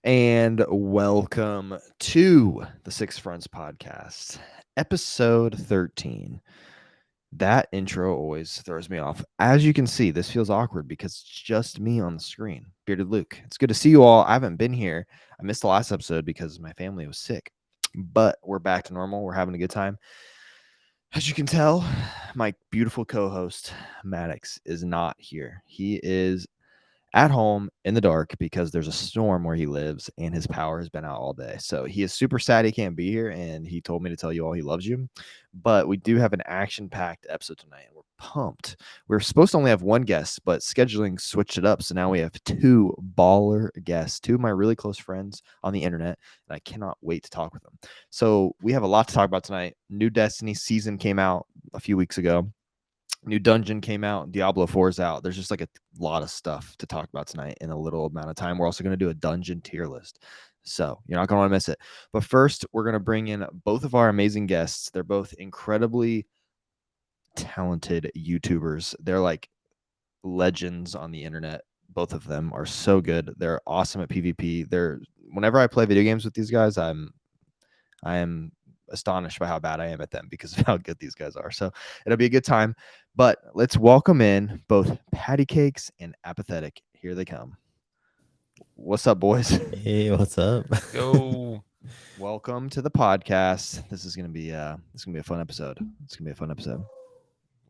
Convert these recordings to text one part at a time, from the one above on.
And welcome to the Six Fronts Podcast, episode 13. That intro always throws me off. As you can see, this feels awkward because it's just me on the screen. Bearded Luke. It's good to see you all. I haven't been here. I missed the last episode because my family was sick, but we're back to normal. We're having a good time. As you can tell, my beautiful co host, Maddox, is not here. He is at home in the dark because there's a storm where he lives and his power has been out all day. So he is super sad he can't be here, and he told me to tell you all he loves you. But we do have an action-packed episode tonight, and we're pumped. We're supposed to only have one guest, but scheduling switched it up. So now we have two baller guests, two of my really close friends on the internet, and I cannot wait to talk with them. So we have a lot to talk about tonight. New Destiny season came out a few weeks ago. New dungeon came out. Diablo 4 is out. There's just like a lot of stuff to talk about tonight in a little amount of time. We're also going to do a dungeon tier list. So you're not going to want to miss it. But first, we're going to bring in both of our amazing guests. They're both incredibly talented YouTubers. They're like legends on the internet. Both of them are so good. They're awesome at PvP. Whenever I play video games with these guys, I am astonished by how bad I am at them because of how good these guys are. So it'll be a good time. But let's welcome in both Pattycakes and Apathettic. Here they come. What's up, boys? Hey, what's up? Go. Welcome to the podcast. This is gonna be a fun episode. It's gonna be a fun episode.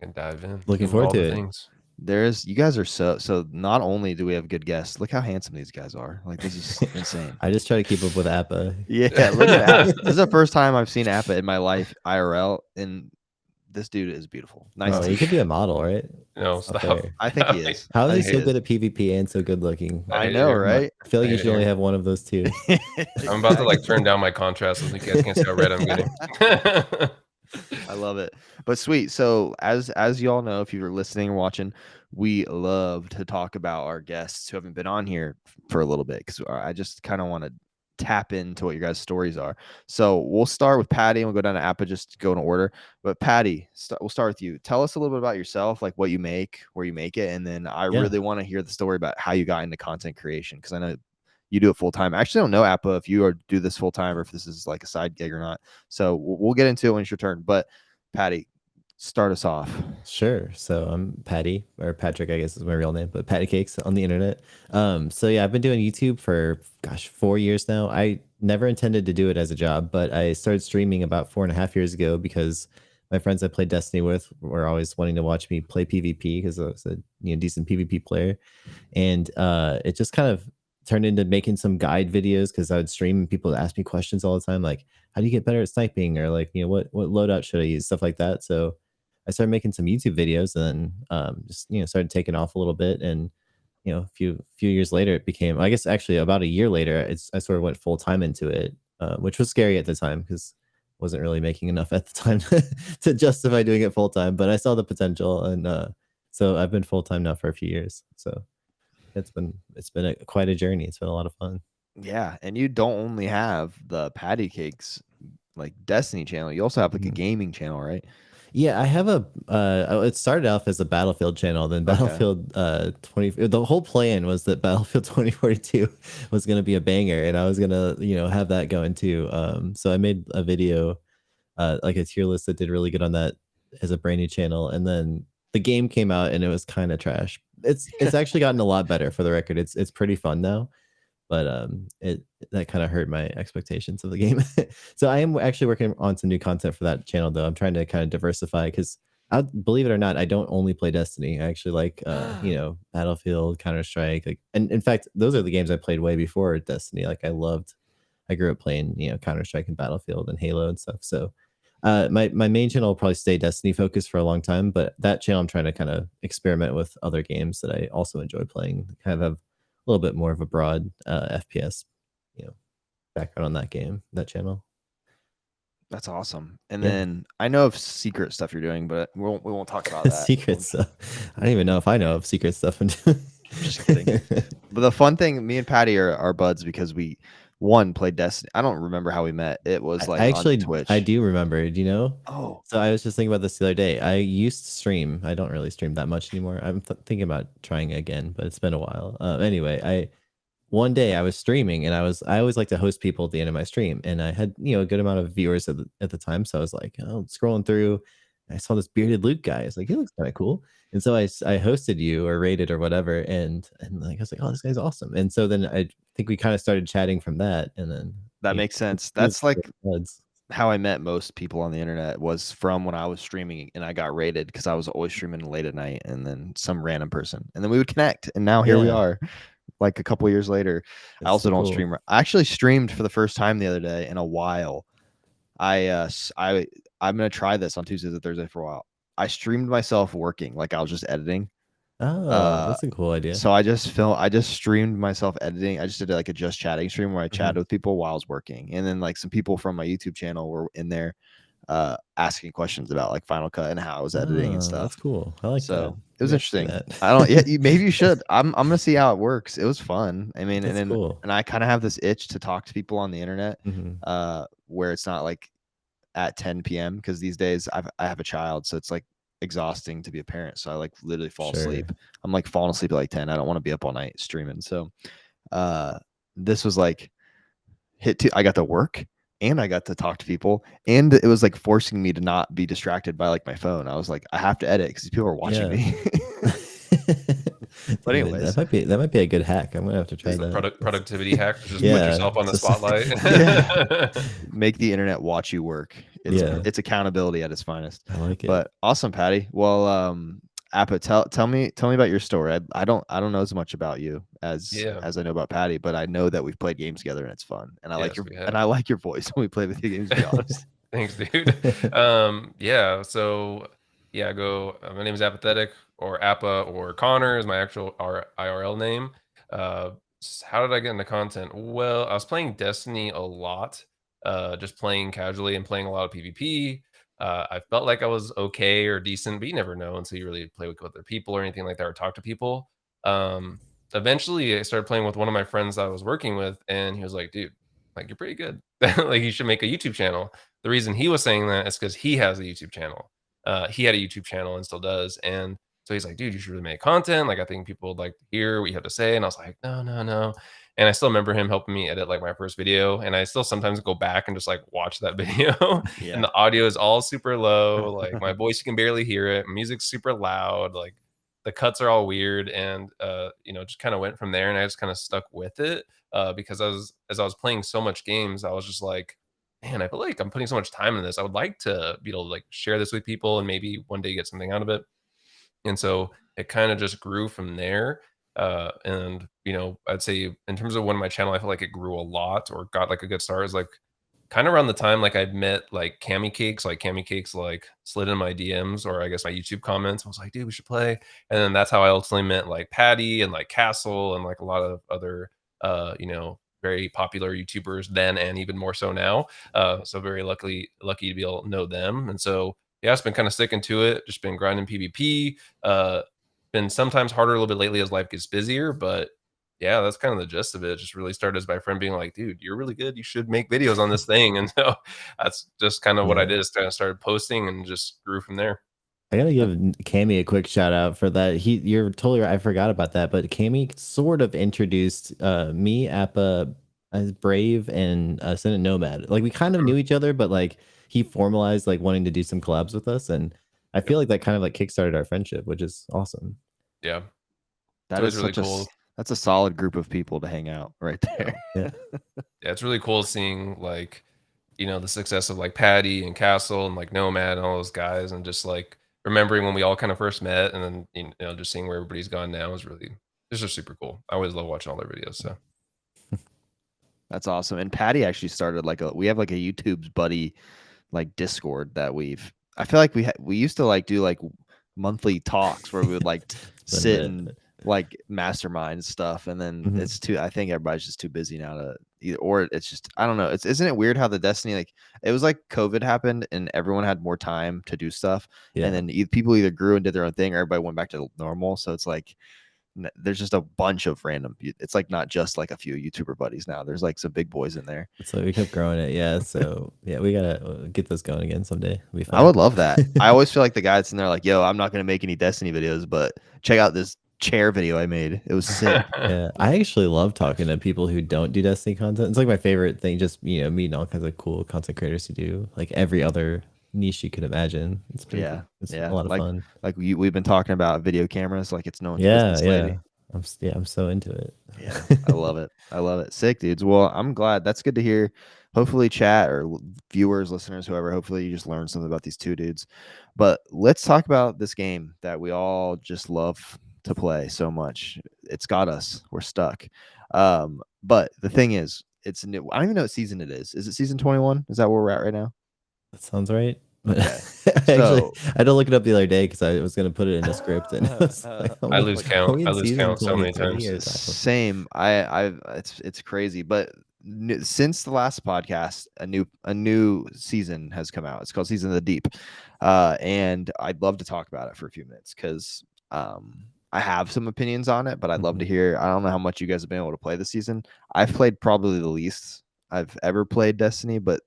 And dive in. Looking Into forward all to the it. things. You guys are so not only do we have good guests, look how handsome these guys are. Like, this is insane. I just try to keep up with Appa. Yeah, look at Appa. This is the first time I've seen Appa in my life IRL, and this dude is beautiful. Nice. Oh, he could be a model, right? No, It's not stop. fair. I think he is. How I is he think so good at PvP and so good looking? I know, right? I feel like I you hate should only it. have one of those two. I'm about to like turn down my contrast so you guys can see how red I'm getting. I love it. But sweet. So as you all know, if you're listening or watching, we love to talk about our guests who haven't been on here for a little bit because I just kind of want to tap into what your guys' stories are. So we'll start with Patty and we'll go down to Appa, just go in order. But Patty, we'll start with you. Tell us a little bit about yourself, like what you make, where you make it, and then I really want to hear the story about how you got into content creation because I know you do it full time. I actually don't know, Appa, if you do this full time or if this is like a side gig or not. So we'll get into it when it's your turn. But Patty, start us off. Sure. So I'm Patty, or Patrick, I guess is my real name, but Pattycakes on the internet. So yeah, I've been doing YouTube for 4 years now. I never intended to do it as a job, but I started streaming about 4.5 years ago because my friends I played Destiny with were always wanting to watch me play PvP because I was a decent PvP player, and it just kind of turned into making some guide videos because I would stream and people would ask me questions all the time, like how do you get better at sniping, or like what loadout should I use, stuff like that. So I started making some YouTube videos, and then just started taking off a little bit, and a few years later it became, I guess actually about a year later, I sort of went full time into it, which was scary at the time because wasn't really making enough at the time to justify doing it full time, but I saw the potential, and so I've been full time now for a few years. So it's been quite a journey. It's been a lot of fun. Yeah, and you don't only have the Patty Cakes like Destiny channel, you also have like a gaming channel, right? Yeah, I have it started off as a Battlefield channel, then Battlefield 20. The whole plan was that Battlefield 2042 was going to be a banger, and I was going to have that going too. So I made a video, like a tier list that did really good on that as a brand new channel, and then the game came out and it was kind of trash. It's actually gotten a lot better, for the record. It's pretty fun now, but that kind of hurt my expectations of the game. So I am actually working on some new content for that channel, though. I'm trying to kind of diversify because, believe it or not, I don't only play Destiny. I actually like Battlefield, Counter-Strike, like, and in fact those are the games I played way before Destiny. Like I grew up playing Counter-Strike and Battlefield and Halo and stuff. So my main channel will probably stay Destiny focused for a long time, but that channel I'm trying to kind of experiment with other games that I also enjoy playing, kind of have a little bit more of a broad FPS, background on that channel. That's awesome. And then I know of secret stuff you're doing, but we won't talk about that. Secret stuff. I don't even know if I know of secret stuff. Just kidding. But the fun thing, me and Patty are buds because we played Destiny. I don't remember how we met. It was like actually on Twitch. I do remember. Do you know? Oh, so I was just thinking about this the other day. I used to stream. I don't really stream that much anymore. I'm thinking about trying again, but it's been a while. Anyway, one day I was streaming, and I always like to host people at the end of my stream, and I had, a good amount of viewers at the time, so I was like, oh, scrolling through, I saw this bearded Luke guy. I was like, he looks kind of cool, and so I hosted you or rated or whatever, and like I was like, oh, this guy's awesome, and so then I think we kind of started chatting from that, and then That you makes sense. know, That's like buds. how I met most people on the internet was from when I was streaming and I got rated because I was always streaming late at night and then some random person. And then we would connect. And now here we Yeah. are, like a couple years later. I That's also so don't cool. stream. I actually streamed for the first time the other day in a while. I'm gonna try this on Tuesdays and Thursday for a while. I streamed myself working, like I was just editing. Oh, that's a cool idea. So I just streamed myself editing. I just did like a just chatting stream where I chatted with people while I was working. And then like some people from my YouTube channel were in there asking questions about like Final Cut and how I was editing and Oh, stuff. that's cool. I like that. So it was Maybe I should do interesting. that. I don't maybe you should. I'm gonna see how it works. It was fun. I mean, That's and then cool. and I kind of have this itch to talk to people on the internet where it's not like at 10 p.m. because these days I have a child, so it's like exhausting to be a parent. So I like literally fall asleep. I'm like falling asleep at like 10. I don't want to be up all night streaming. So this was like I got to work and I got to talk to people, and it was like forcing me to not be distracted by like my phone. I was like, I have to edit because people are watching me. But anyways, that might be a good hack. I'm gonna have to try that. Productivity hack. Just put yourself on the spotlight. Make the internet watch you work. It's accountability at its finest. I like it. But awesome, Patty. Well, Appa, tell me about your story. I don't know as much about you as I know about Patty, but I know that we've played games together and it's fun. And I like your voice when we play video games, to be honest. Thanks, dude. So my name is Apathettic, or Appa, or Connor is my actual IRL name. How did I get into content? Well, I was playing Destiny a lot, just playing casually and playing a lot of PvP. I felt like I was okay or decent, but you never know until you really play with other people or anything like that, or talk to people. Eventually I started playing with one of my friends I was working with, and he was like, dude, like, you're pretty good. Like, you should make a YouTube channel. The reason he was saying that is because he has a YouTube channel. He had a YouTube channel and still does. And so he's like, dude, you should really make content. Like, I think people would like to hear what you have to say. And I was like, no. And I still remember him helping me edit like my first video. And I still sometimes go back and just like watch that video. And the audio is all super low. Like, my voice, you can barely hear it. Music's super loud. Like, the cuts are all weird. And, just kind of went from there. And I just kind of stuck with it because as I was playing so much games, I was just like, man, I feel like I'm putting so much time in this. I would like to be able to like share this with people and maybe one day get something out of it. And so it kind of just grew from there. And I'd say in terms of when my channel, I feel like it grew a lot or got like a good start is like kind of around the time like I'd met like Pattycakes, like slid in my DMs or I guess my YouTube comments. I was like, dude, we should play. And then that's how I ultimately met like Patty and like Castle and like a lot of other very popular YouTubers then and even more so now. So very lucky to be able to know them. And so it's been kind of sticking to it, just been grinding PvP. Been sometimes harder a little bit lately as life gets busier, but yeah, that's kind of the gist of it. It just really started as my friend being like, dude, you're really good. You should make videos on this thing. And so that's just kind of what I did, is kind of started posting and just grew from there. I gotta give Cammy a quick shout out for that. You're totally right. I forgot about that, but Cammy sort of introduced me, Appa, as Brave, and Senate Nomad. Like, we kind of knew each other, but like he formalized like wanting to do some collabs with us, and I feel like that kind of like kickstarted our friendship, which is awesome. Yeah, that is really cool. That's a solid group of people to hang out right there. Yeah, it's really cool seeing like the success of like Patty and Castle and like Nomad and all those guys, and just like remembering when we all kind of first met, and then just seeing where everybody's gone now is really, it's just super cool. I always love watching all their videos. So that's awesome. And Patty actually started we have like a YouTube's buddy like Discord that I feel like we used to like do like monthly talks where we would like sit and like mastermind stuff, and then I think everybody's just too busy now to either, or it's just, I don't know. Isn't it weird how the Destiny, like, it was like COVID happened and everyone had more time to do stuff, and then people either grew and did their own thing, or everybody went back to normal. So it's like there's just a bunch of random, it's like not just like a few YouTuber buddies now, there's like some big boys in there. So we kept growing it. So we gotta get this going again someday. I would love that. I always feel like the guy that's in there like, yo, I'm not gonna make any Destiny videos, but check out this chair video I made. It was sick. Yeah, I actually love talking to people who don't do Destiny content. It's like my favorite thing, just meeting all kinds of cool content creators who do like every other niche you could imagine. It's pretty Yeah, cool. It's a yeah. lot of fun. Like we've been talking about video cameras, like it's no one's Yeah, business yeah. lately. I'm so into it. Yeah, I love it. I love it. Sick, dudes. Well, I'm glad. That's good to hear. Hopefully, chat or viewers, listeners, whoever, hopefully you just learned something about these two dudes. But let's talk about this game that we all just love to play so much. It's got us. We're stuck. But the thing is, it's new. I don't even know what season it is. Is it season 21? Is that where we're at right now? That sounds right. But Okay. actually, So I had to look it up the other day because I was going to put it in a script, and I lose are count. we I in lose season count so many 23 times. or is that same. It's crazy, but since the last podcast, a new season has come out. It's called Season of the Deep, and I'd love to talk about it for a few minutes because I have some opinions on it, but I'd love to hear. I don't know how much you guys have been able to play this season. I've played probably the least I've ever played Destiny, but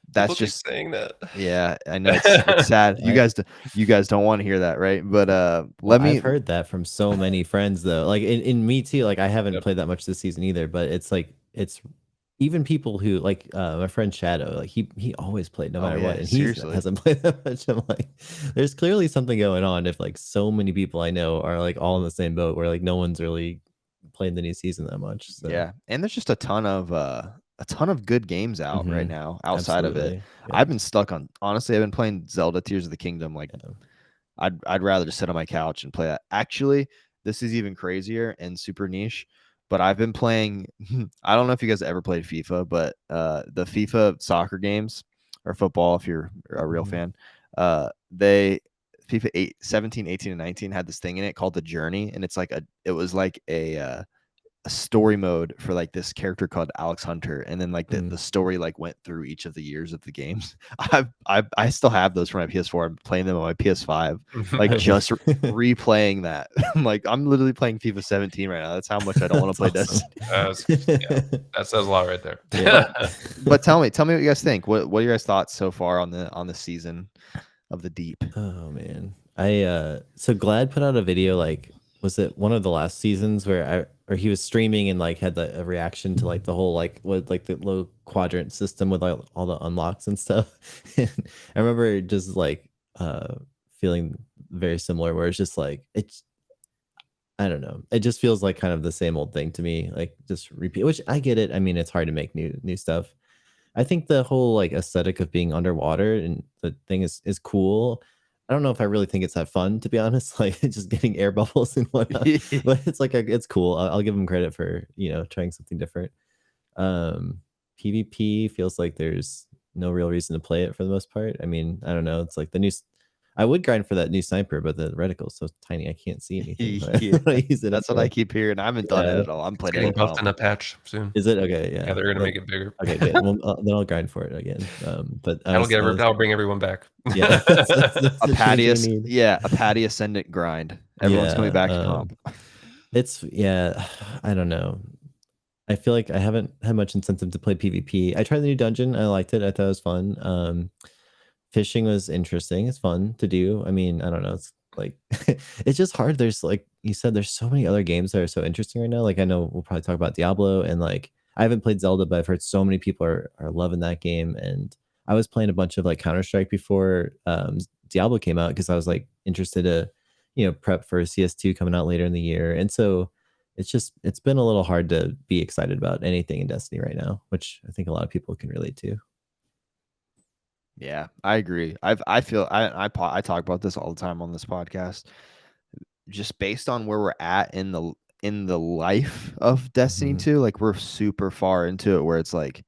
that's People keep just saying that. yeah. I know it's sad. You guys don't want to hear that, right? But let me. I've heard that from so many friends though. Like in me too. Like I haven't Yep. played that much this season either, but it's like it's even people who like my friend Shadow, like he always played no matter yeah, what, and he seriously. hasn't played that much. I'm like, there's clearly something going on if like so many people I know are like all in the same boat where like no one's really playing the new season that much. So Yeah, and there's just a ton of good games out right now outside of it. absolutely. Yeah. I've been stuck on honestly, I've been playing Zelda Tears of the Kingdom. Like Yeah. I'd rather just sit on my couch and play that. Actually, this is even crazier and super niche, but I've been playing I don't know if you guys ever played FIFA, but the FIFA soccer games or football if you're a real fan, they FIFA 8, 17, 18, and 19 had this thing in it called the Journey, and it was like a story mode for like this character called Alex Hunter, and then like the story like went through each of the years of the games. I still have those for my PS4. I'm playing them on my PS5, like just replaying that. I'm like I'm literally playing FIFA 17 right now. That's how much I don't want to play awesome. Destiny. That says a lot right there. But tell me what you guys think. What are your guys' thoughts so far on the season of the Deep? Oh man. I so Glad put out a video like was it one of the last seasons where he was streaming and like had a reaction to like the whole like what like the low quadrant system with like all the unlocks and stuff. And I remember just like feeling very similar where it's just like it's I don't know. It just feels like kind of the same old thing to me. Like just repeat, which I get it. I mean, it's hard to make new stuff. I think the whole like aesthetic of being underwater and the thing is cool. I don't know if I really think it's that fun, to be honest. Like just getting air bubbles and whatnot, but it's like it's cool. I'll give them credit for trying something different. PvP feels like there's no real reason to play it for the most part. I mean, I don't know. It's like the new. I would grind for that new sniper, but the reticle's so tiny I can't see anything. That's what I keep hearing. I haven't done it at all. I'm playing Getting it. buffed in a patch soon. Is it okay? Yeah. Yeah, they're gonna make it bigger. Okay, good. Well, then I'll grind for it again. But That'll bring everyone back. Yeah, that's a Patty Ascendant grind. Everyone's coming back to comp. It's I don't know. I feel like I haven't had much incentive to play PvP. I tried the new dungeon. I liked it. I thought it was fun. Fishing was interesting. It's fun to do. I mean, I don't know. It's like it's just hard. There's like you said, there's so many other games that are so interesting right now. Like I know we'll probably talk about Diablo and like I haven't played Zelda, but I've heard so many people are loving that game. And I was playing a bunch of like Counter-Strike before Diablo came out because I was like interested to, prep for CS2 coming out later in the year. And so it's been a little hard to be excited about anything in Destiny right now, which I think a lot of people can relate to. Yeah, I agree. I feel I talk about this all the time on this podcast. Just based on where we're at in the life of Destiny 2, like we're super far into it where it's like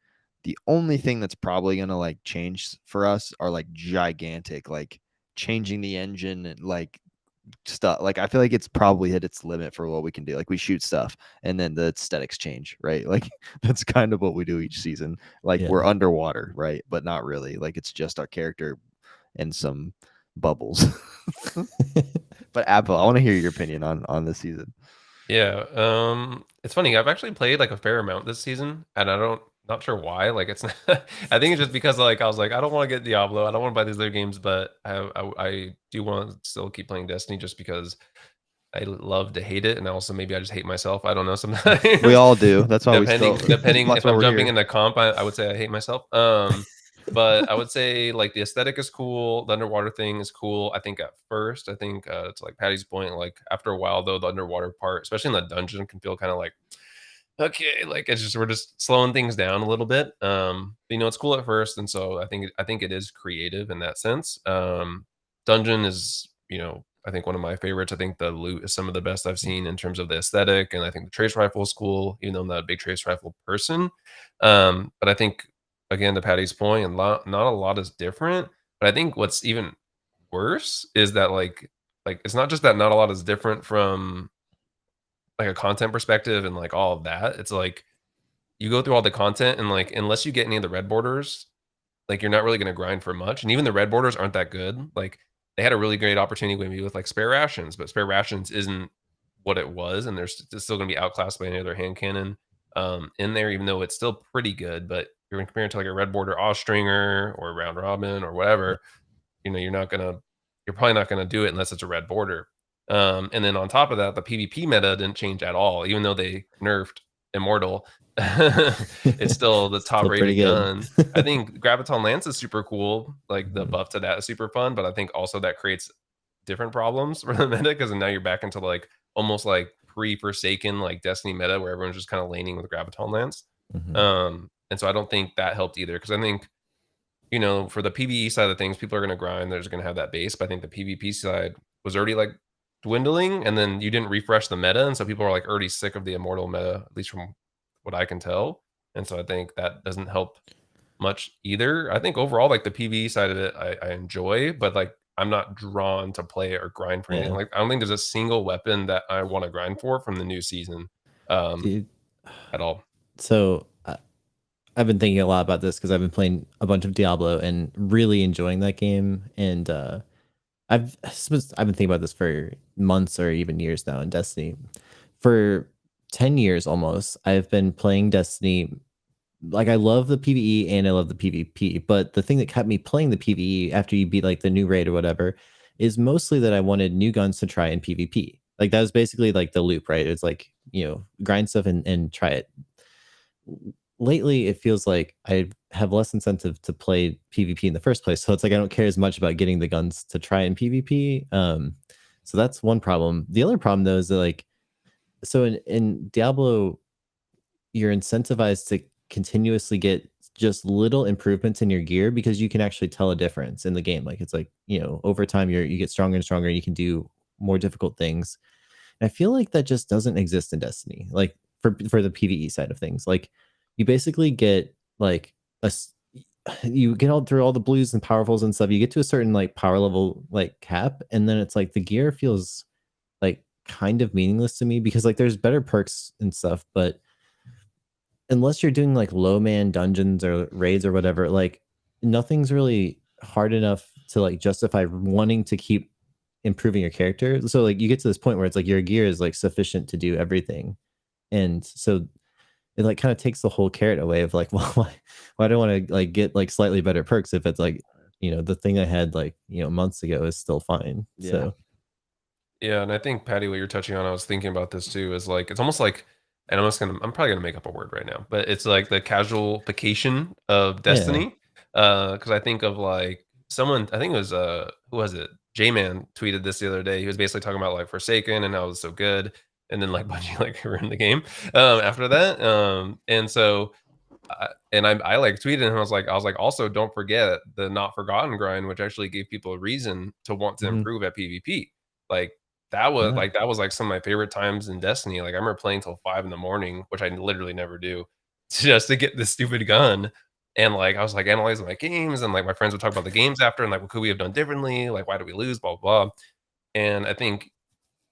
the only thing that's probably gonna like change for us are like gigantic, like changing the engine and like stuff. Like I feel like it's probably hit its limit for what we can do. Like we shoot stuff and then the aesthetics change, right? Like that's kind of what we do each season. Like we're underwater, right? But not really. Like it's just our character and some bubbles. But Apple, I want to hear your opinion on this season. Yeah, it's funny. I've actually played like a fair amount this season, and not sure why. Like it's, I think it's just because like I was like I don't want to get Diablo, I don't want to buy these other games, but I do want to still keep playing Destiny just because I love to hate it, and also maybe I just hate myself. I don't know sometimes. We all do. That's why we still. Depending That's if why I'm we're jumping here. into comp, I would say I hate myself. But I would say like the aesthetic is cool. The underwater thing is cool. I think at first, I think to like Patty's point, like after a while though, the underwater part, especially in the dungeon, can feel kind of like okay, like it's just we're just slowing things down a little bit. You know, it's cool at first, and so I think it is creative in that sense. Dungeon is, you know, I think one of my favorites. I think the loot is some of the best I've seen in terms of the aesthetic, and I think the trace rifle is cool, even though I'm not a big trace rifle person. But I think again to Patty's point, and not a lot is different. But I think what's even worse is that like it's not just that not a lot is different from like a content perspective and like all of that. It's like you go through all the content and like unless you get any of the red borders, like you're not really gonna grind for much. And even the red borders aren't that good. Like they had a really great opportunity maybe with like spare rations, but spare rations isn't what it was, and it's still gonna be outclassed by any other hand cannon in there, even though it's still pretty good. But you're comparing to like a red border Austringer or round robin or whatever, you know, you're probably not gonna do it unless it's a red border. And then on top of that, the PvP meta didn't change at all, even though they nerfed Immortal. It's still the top Still pretty rated good. gun. I think Graviton Lance is super cool. Like the Mhm. buff to that is super fun, but I think also that creates different problems for the meta because now you're back into like almost like pre-Forsaken like Destiny meta where everyone's just kind of laning with Graviton Lance. Mhm. And so I don't think that helped either because I think you know, for the PvE side of things, people are gonna grind, they're just gonna have that base, but I think the PvP side was already, like, dwindling, and then you didn't refresh the meta, and so people are, like, already sick of the Immortal meta, at least from what I can tell, and so I think that doesn't help much either. I think overall, like, the PvE side of it, I enjoy, but, like, I'm not drawn to play it or grind for anything, Yeah. like, I don't think there's a single weapon that I wanna grind for from the new season, Dude, at all. so I've been thinking a lot about this because I've been playing a bunch of Diablo and really enjoying that game. And I've been thinking about this for months or even years now in Destiny. For 10 years almost, I've been playing Destiny. Like I love the PvE and I love the PvP, but the thing that kept me playing the PvE after you beat like the new raid or whatever is mostly that I wanted new guns to try in PvP. Like that was basically like the loop, right? It's like, grind stuff and try it. Lately it feels like I have less incentive to play PvP in the first place. So it's like I don't care as much about getting the guns to try in PvP. So that's one problem. The other problem though is that like so in Diablo, you're incentivized to continuously get just little improvements in your gear because you can actually tell a difference in the game. Like it's like, over time you get stronger and stronger and you can do more difficult things. And I feel like that just doesn't exist in Destiny. Like for the PvE side of things. Like you basically get like you get all through all the blues and powerfuls and stuff. You get to a certain like power level like cap, and then it's like the gear feels like kind of meaningless to me because like there's better perks and stuff, but unless you're doing like low man dungeons or raids or whatever, like nothing's really hard enough to like justify wanting to keep improving your character. So like you get to this point where it's like your gear is like sufficient to do everything. And so it like kind of takes the whole carrot away of like, well, why do I want to like get like slightly better perks if it's like, the thing I had like, months ago is still fine. Yeah. So Yeah, and I think Patty, what you're touching on, I was thinking about this too, is like it's almost like, and I'm probably gonna make up a word right now, but it's like the casualification of yeah. Destiny. Because I think of like someone, I think it was who was it? J-Man tweeted this the other day. He was basically talking about like Forsaken and how it was so good, and then like Bungie like ruined the game after that. And so I like tweeted him. I was like, also don't forget the not forgotten grind, which actually gave people a reason to want to Mhm. improve at PvP. Like Yeah. that was like some of my favorite times in Destiny. Like I remember playing till 5 in the morning, which I literally never do, just to get this stupid gun. And like I was like analyzing my games, and like my friends would talk about the games after, and like what could we have done differently? Like why did we lose? Blah blah. Blah. And I think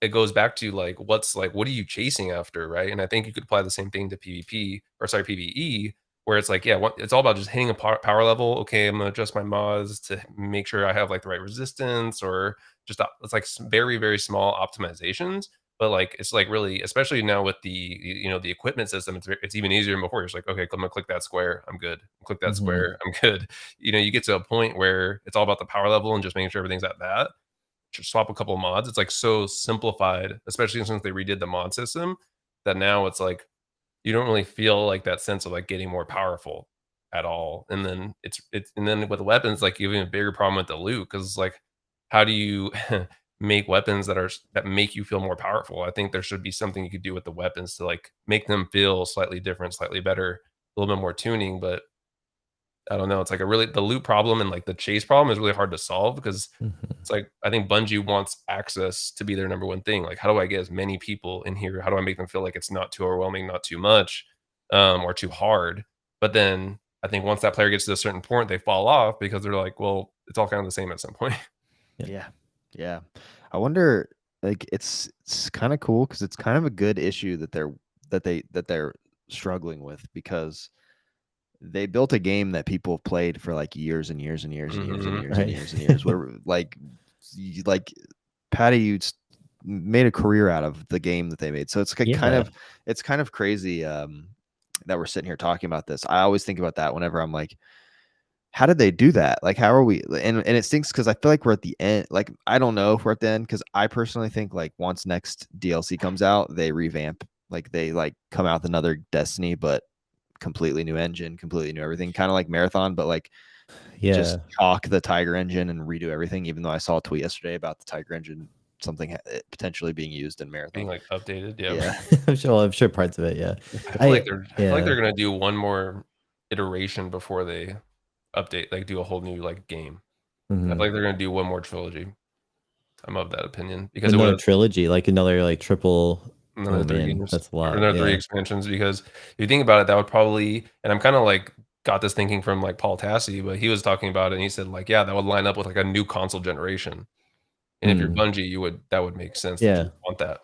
it goes back to like what are you chasing after, right? And I think you could apply the same thing to PvP or sorry PvE, where it's like yeah, it's all about just hitting a power level. Okay, I'm gonna adjust my mods to make sure I have like the right resistance or just it's like very very small optimizations. But like it's like really, especially now with the equipment system, it's even easier than before. You're just like okay, I'm gonna click that square, I'm good. Click that Mhm. square, I'm good. You get to a point where it's all about the power level and just making sure everything's at that. swap a couple of mods. It's like so simplified, especially since they redid the mod system, that now it's like you don't really feel like that sense of like getting more powerful at all. And then it's and then with weapons, like even a bigger problem with the loot because it's like, how do you make weapons that make you feel more powerful? I think there should be something you could do with the weapons to like make them feel slightly different, slightly better, a little bit more tuning. But I don't know. It's like the loot problem and like the chase problem is really hard to solve because Mhm. it's like I think Bungie wants access to be their number one thing. Like, how do I get as many people in here? How do I make them feel like it's not too overwhelming, not too much, or too hard? But then I think once that player gets to a certain point, they fall off because they're like, well, it's all kind of the same at some point. Yeah. Yeah. Yeah. I wonder, like, it's kind of cool because it's kind of a good issue that they're struggling with because they built a game that people have played for like years and years and years and years and Mhm. years and Right. years and years. Where like Patty, made a career out of the game that they made. So it's like Yeah. it's kind of crazy that we're sitting here talking about this. I always think about that whenever I'm like, how did they do that? Like, how are we? And it stinks because I feel like we're at the end. Like, I don't know if we're at the end because I personally think like once next DLC comes out, they revamp. Like they like come out with another Destiny, but completely new engine, completely new everything. Kind of like Marathon, but like just Yeah. chalk the Tiger engine and redo everything. Even though I saw a tweet yesterday about the Tiger engine, something potentially being used in Being Marathon. like updated. Yeah. Yeah, I'm sure parts of it. Yeah. I feel like Yeah. they're gonna do one more iteration before they update, like do a whole new like game. I Mhm. feel like they're gonna do one more trilogy. I'm of that opinion because it would Another have trilogy, like another like triple. another Oh 3 man, games that's a or lot. another 3 Yeah. expansions because if you think about it, that would probably and I'm kinda like got this thinking from like Paul Tassi, but he was talking about it and he said like, yeah, that would line up with like a new console generation. And if you're Mm. Bungie, that would make sense that you Yeah. would want that.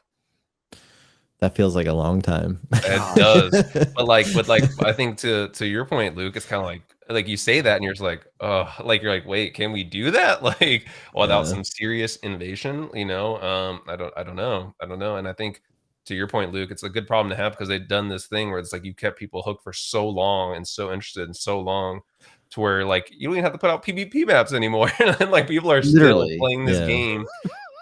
That feels like a long time. It God. does. But I think to your point, Luke, it's kinda like you say that and you're just like, oh, like you're like, "Wait, can we do that?" Like, without Yeah. some serious innovation, you know? I don't know. I don't know, and I think to your point, Luke, it's a good problem to have because they've done this thing where it's like you kept people hooked for so long and so interested and so long to where, like, you don't even have to put out PvP maps anymore, and, like, people are still Literally. playing this Yeah. game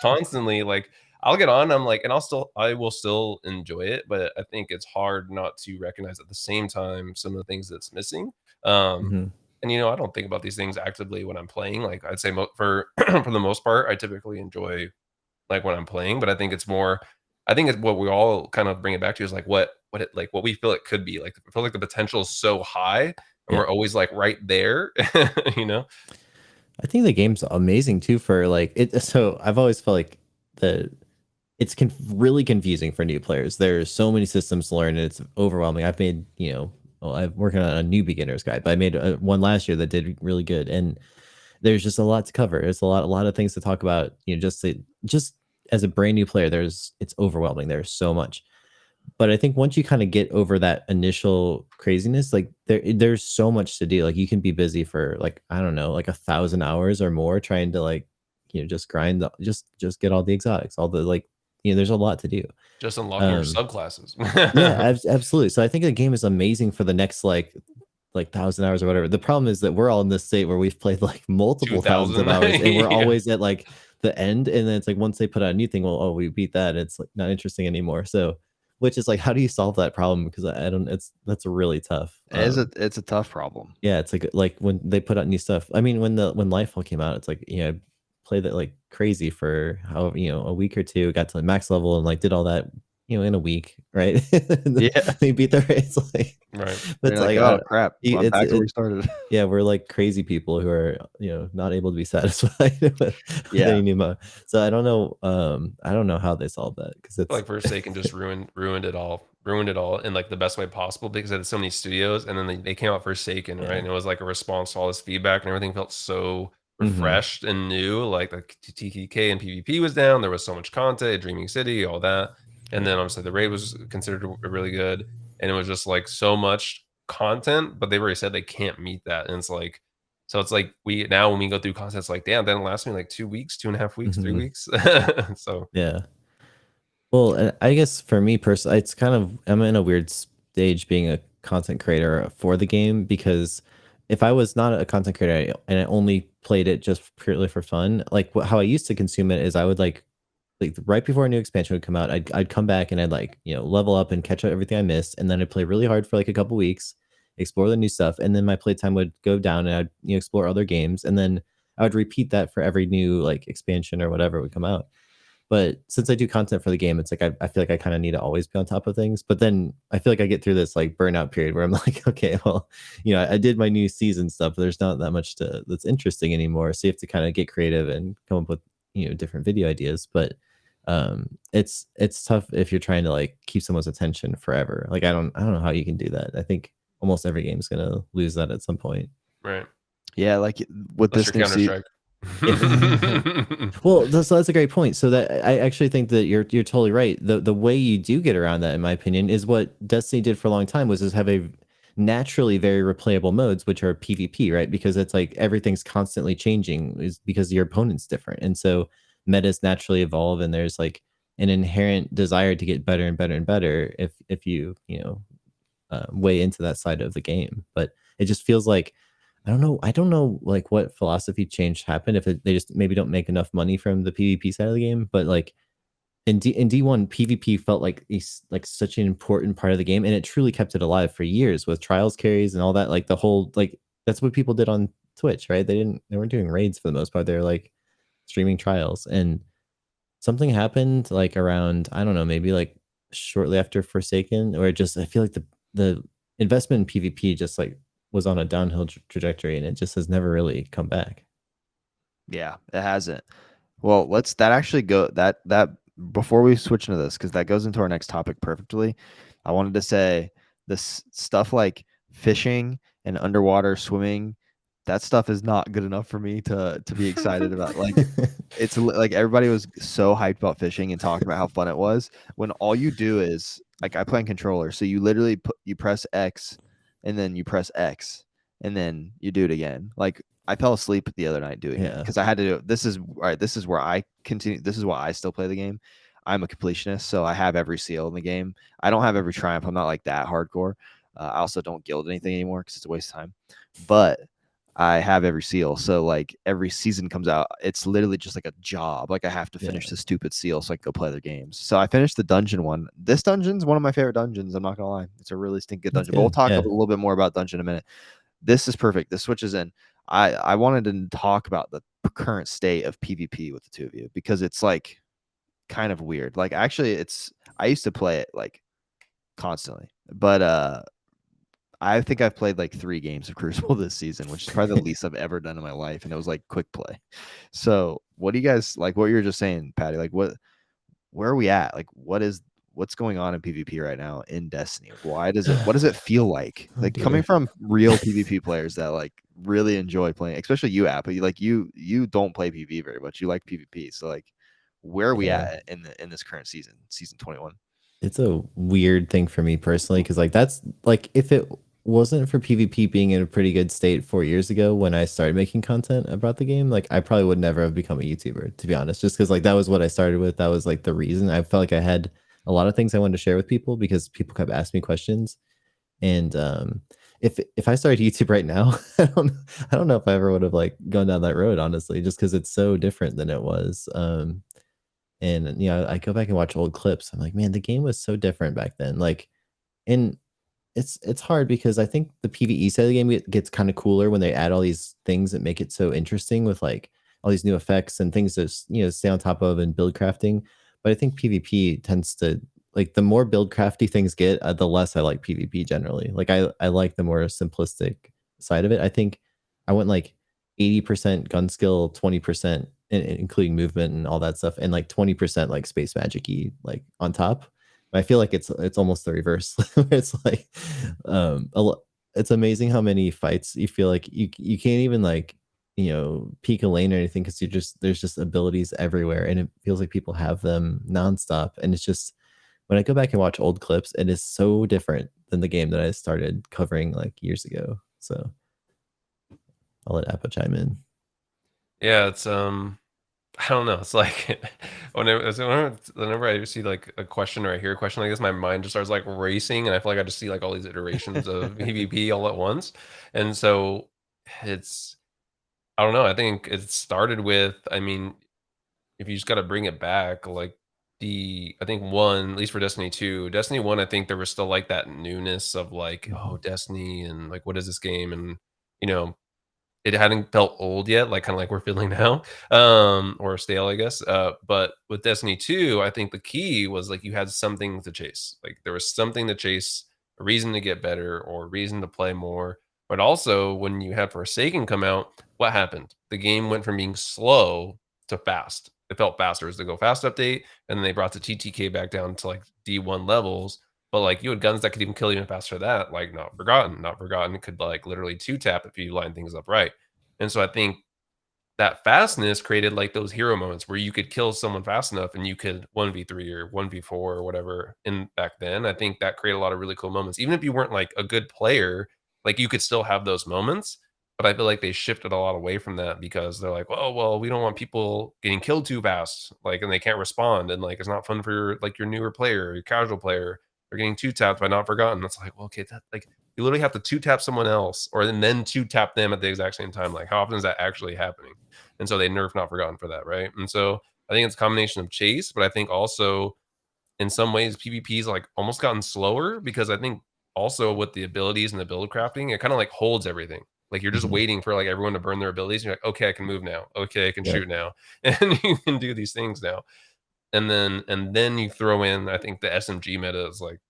constantly, like, I'll get on, I'm like and I will still enjoy it, but I think it's hard not to recognize at the same time some of the things that's missing. Um, Mhm. and, I don't think about these things actively when I'm playing, like, I'd say for for the most part, I typically enjoy, like, when I'm playing, but I think it's what we all kind of bring it back to is, like, what we feel it could be, like, I feel like the potential is so high, and Yeah. we're always, like, right there, you know? I think the game's amazing too for like it. So I've always felt like the it's really confusing for new players. There's so many systems to learn, and it's overwhelming. I've made, well, I'm working on a new beginner's guide, but I made one last year that did really good, and there's just a lot to cover. There's a lot of things to talk about. Just as a brand new player, it's overwhelming. There's so much. But I think once you kind of get over that initial craziness, like there's so much to do. Like you can be busy for like, I don't know, like 1,000 hours or more trying to like, just grind, just get all the exotics, all the like, there's a lot to do. Just unlocking your Um, subclasses. yeah, absolutely. So I think the game is amazing for the next like 1,000 hours or whatever. The problem is that we're all in this state where we've played like multiple thousands of 2,000. hours and we're Yeah. always at like the end. And then it's like once they put out a new thing, well, oh, we beat that. It's like not interesting anymore. So which is like, how do you solve that problem? Because I don't that's really tough. It's a tough problem. Yeah, it's like when they put out new stuff. I mean, when Lightfall came out, it's like, I played that like crazy for how, a week or two, got to max level and like did all that, in a week, right? And then Yeah. they beat the race like Right. but They're it's like, like oh crap, I'm it's back to where we started. yeah, we're like crazy people who are, not able to be satisfied with Yeah. any new mode. So I don't know how they solve that because it's Like Forsaken just ruined it all in like the best way possible because it had so many studios, and then they came out Forsaken, right? yeah. And it was like a response to all this feedback, and everything felt so Mhm. refreshed and new. Like the TTK and PvP was down. There was so much content, Dreaming City, all that, and Yeah. then obviously the raid was considered really good, and it was just like so much content, but they've already said they can't meet that, and it's like. So it's like we now when we go through content, it's like, damn, that lasts me like 2 weeks, 2.5 weeks, three Mhm. weeks. So Yeah. Well, I guess for me personally, I'm in a weird stage being a content creator for the game because if I was not a content creator and I only played it just purely for fun, like how I used to consume it is I would like right before a new expansion would come out, I'd come back and I'd like, level up and catch up everything I missed, and then I'd play really hard for like a couple weeks, explore the new stuff, and then my playtime would go down and I'd explore other games, and then I would repeat that for every new like expansion or whatever would come out. But since I do content for the game, it's like I feel like I kind of need to always be on top of things. But then I feel like I get through this like burnout period where I'm like, okay, well, I did my new season stuff, but there's not that much that's interesting anymore. So you have to kind of get creative and come up with different video ideas. But it's tough if you're trying to like keep someone's attention forever. Like I don't know how you can do that. I think almost every game is gonna lose that at some point. Right. Yeah, like with Unless this you're new season. Counter-Strike. Well, that's a great point. So that I actually think that you're totally right. The way you do get around that, in my opinion, is what Destiny did for a long time, was just have a naturally very replayable modes, which are PvP, right? Because it's like everything's constantly changing, is because your opponent's different, and so metas naturally evolve, and there's like an inherent desire to get better and better and better if you way into that side of the game. But it just feels like I don't know like what philosophy change happened, if they just maybe don't make enough money from the PvP side of the game. But like in D1, PvP felt like like such an important part of the game, and it truly kept it alive for years with trials carries and all that. Like the whole like that's what people did on Twitch, right? They weren't doing raids for the most part. They're like streaming trials, and something happened like around, I don't know, maybe like shortly after Forsaken, or just I feel like the investment in PvP just like was on a downhill trajectory, and it just has never really come back. Yeah, it hasn't. Well, let's that actually go that before we switch into this, because that goes into our next topic perfectly. I wanted to say this stuff like fishing and underwater swimming, that stuff is not good enough for me to be excited about. Like it's like everybody was so hyped about fishing and talking about how fun it was, when all you do is like I play on controller, so you literally you press X and then you press X and then you do it again. Like I fell asleep the other night doing it Yeah. because I had to do it. This is all right. This is where I continue. This is why I still play the game. I'm a completionist, so I have every seal in the game. I don't have every triumph. I'm not like that hardcore. I also don't guild anything anymore because it's a waste of time. But I have every seal. So like every season comes out, it's literally just like a job. Like I have to finish Yeah. the stupid seal so I can go play other games. So I finished the dungeon one. This dungeon's one of my favorite dungeons. I'm not gonna lie. It's a really stinking good That's dungeon. But we'll good. talk a Yeah. little bit more about dungeon in a minute. This is perfect. This switches in. I wanted to talk about the current state of PvP with the two of you because it's like kind of weird. Like actually I used to play it like constantly. But I think I've played like 3 games of Crucible this season, which is probably the least I've ever done in my life, and it was like quick play. So, what do you guys like? What you were just saying, Patty? Like, where are we at? Like, what's going on in PvP right now in Destiny? Why does it? What does it feel like? Oh, Like coming dear. from real PvP players that like really enjoy playing, especially you, App. But you don't play PvP very much. You like PvP. So like, where are we Yeah. at in this current season 21? It's a weird thing for me personally, because like that's like if it wasn't for PvP being in a pretty good state 4 years ago when I started making content about the game, like I probably would never have become a YouTuber, to be honest, just because like that was what I started with. That was like the reason. I felt like I had a lot of things I wanted to share with people because people kept asking me questions. And if I started YouTube right now, I don't know if I ever would have like gone down that road, honestly, just because it's so different than it was. And I go back and watch old clips. I'm like, man, the game was so different back then. Like, and it's hard because I think the PvE side of the game gets kind of cooler when they add all these things that make it so interesting, with like all these new effects and things to stay on top of and build crafting. But I think PvP tends to, like, the more build crafty things get, the less I like PvP generally. Like I like the more simplistic side of it. I think I went like 80% gun skill, 20% including movement and all that stuff, and like 20% like space magic-y like on top. I feel like it's almost the reverse. It's like it's amazing how many fights you feel like you can't even like peek a lane or anything, because there's just abilities everywhere, and it feels like people have them nonstop. And it's just, when I go back and watch old clips, it is so different than the game that I started covering like years ago. So I'll let Appa chime in. Yeah, it's I don't know. It's like whenever I see like a question or I hear a question like this, my mind just starts like racing, and I feel like I just see like all these iterations of PvP all at once. And so it's I don't know. I think it started with, I mean, if you just got to bring it back, like I think one, at least for Destiny 2, Destiny 1, I think there was still like that newness of like, oh, Mhm. Destiny and like, what is this game? And, you know, it hadn't felt old yet, like, kinda like we're feeling now, or stale, I guess, but with Destiny 2, I think the key was, like, you had something to chase, like, there was something to chase, a reason to get better, or a reason to play more, but also, when you had Forsaken come out, what happened? The game went from being slow to fast. It felt faster. It was the Go Fast update, and then they brought the TTK back down to, like, D1 levels, but, like, you had guns that could even kill even faster than that, like, Not Forgotten. Not Forgotten could, like, literally two-tap if you line things up right. And so I think that fastness created like those hero moments where you could kill someone fast enough and you could 1v3 or 1v4 or whatever in back then. I think that created a lot of really cool moments. Even if you weren't like a good player, like you could still have those moments. But I feel like they shifted a lot away from that because they're like, oh well, we don't want people getting killed too fast, like, and they can't respond, and like it's not fun for your newer player, your casual player. They're getting two tapped by Not Forgotten. That's like, well, okay, that like you literally have to two tap someone else, or and then two tap them at the exact same time. Like, how often is that actually happening? And so they nerf Not Forgotten for that, right? And so I think it's a combination of chase, but I think also in some ways PvP's like almost gotten slower because I think also with the abilities and the build crafting, it kind of like holds everything. Like you're just Mhm. waiting for like everyone to burn their abilities. You're like, okay, I can move now. Okay, I can Yeah. shoot now, and you can do these things now. And then you throw in, I think the SMG meta is like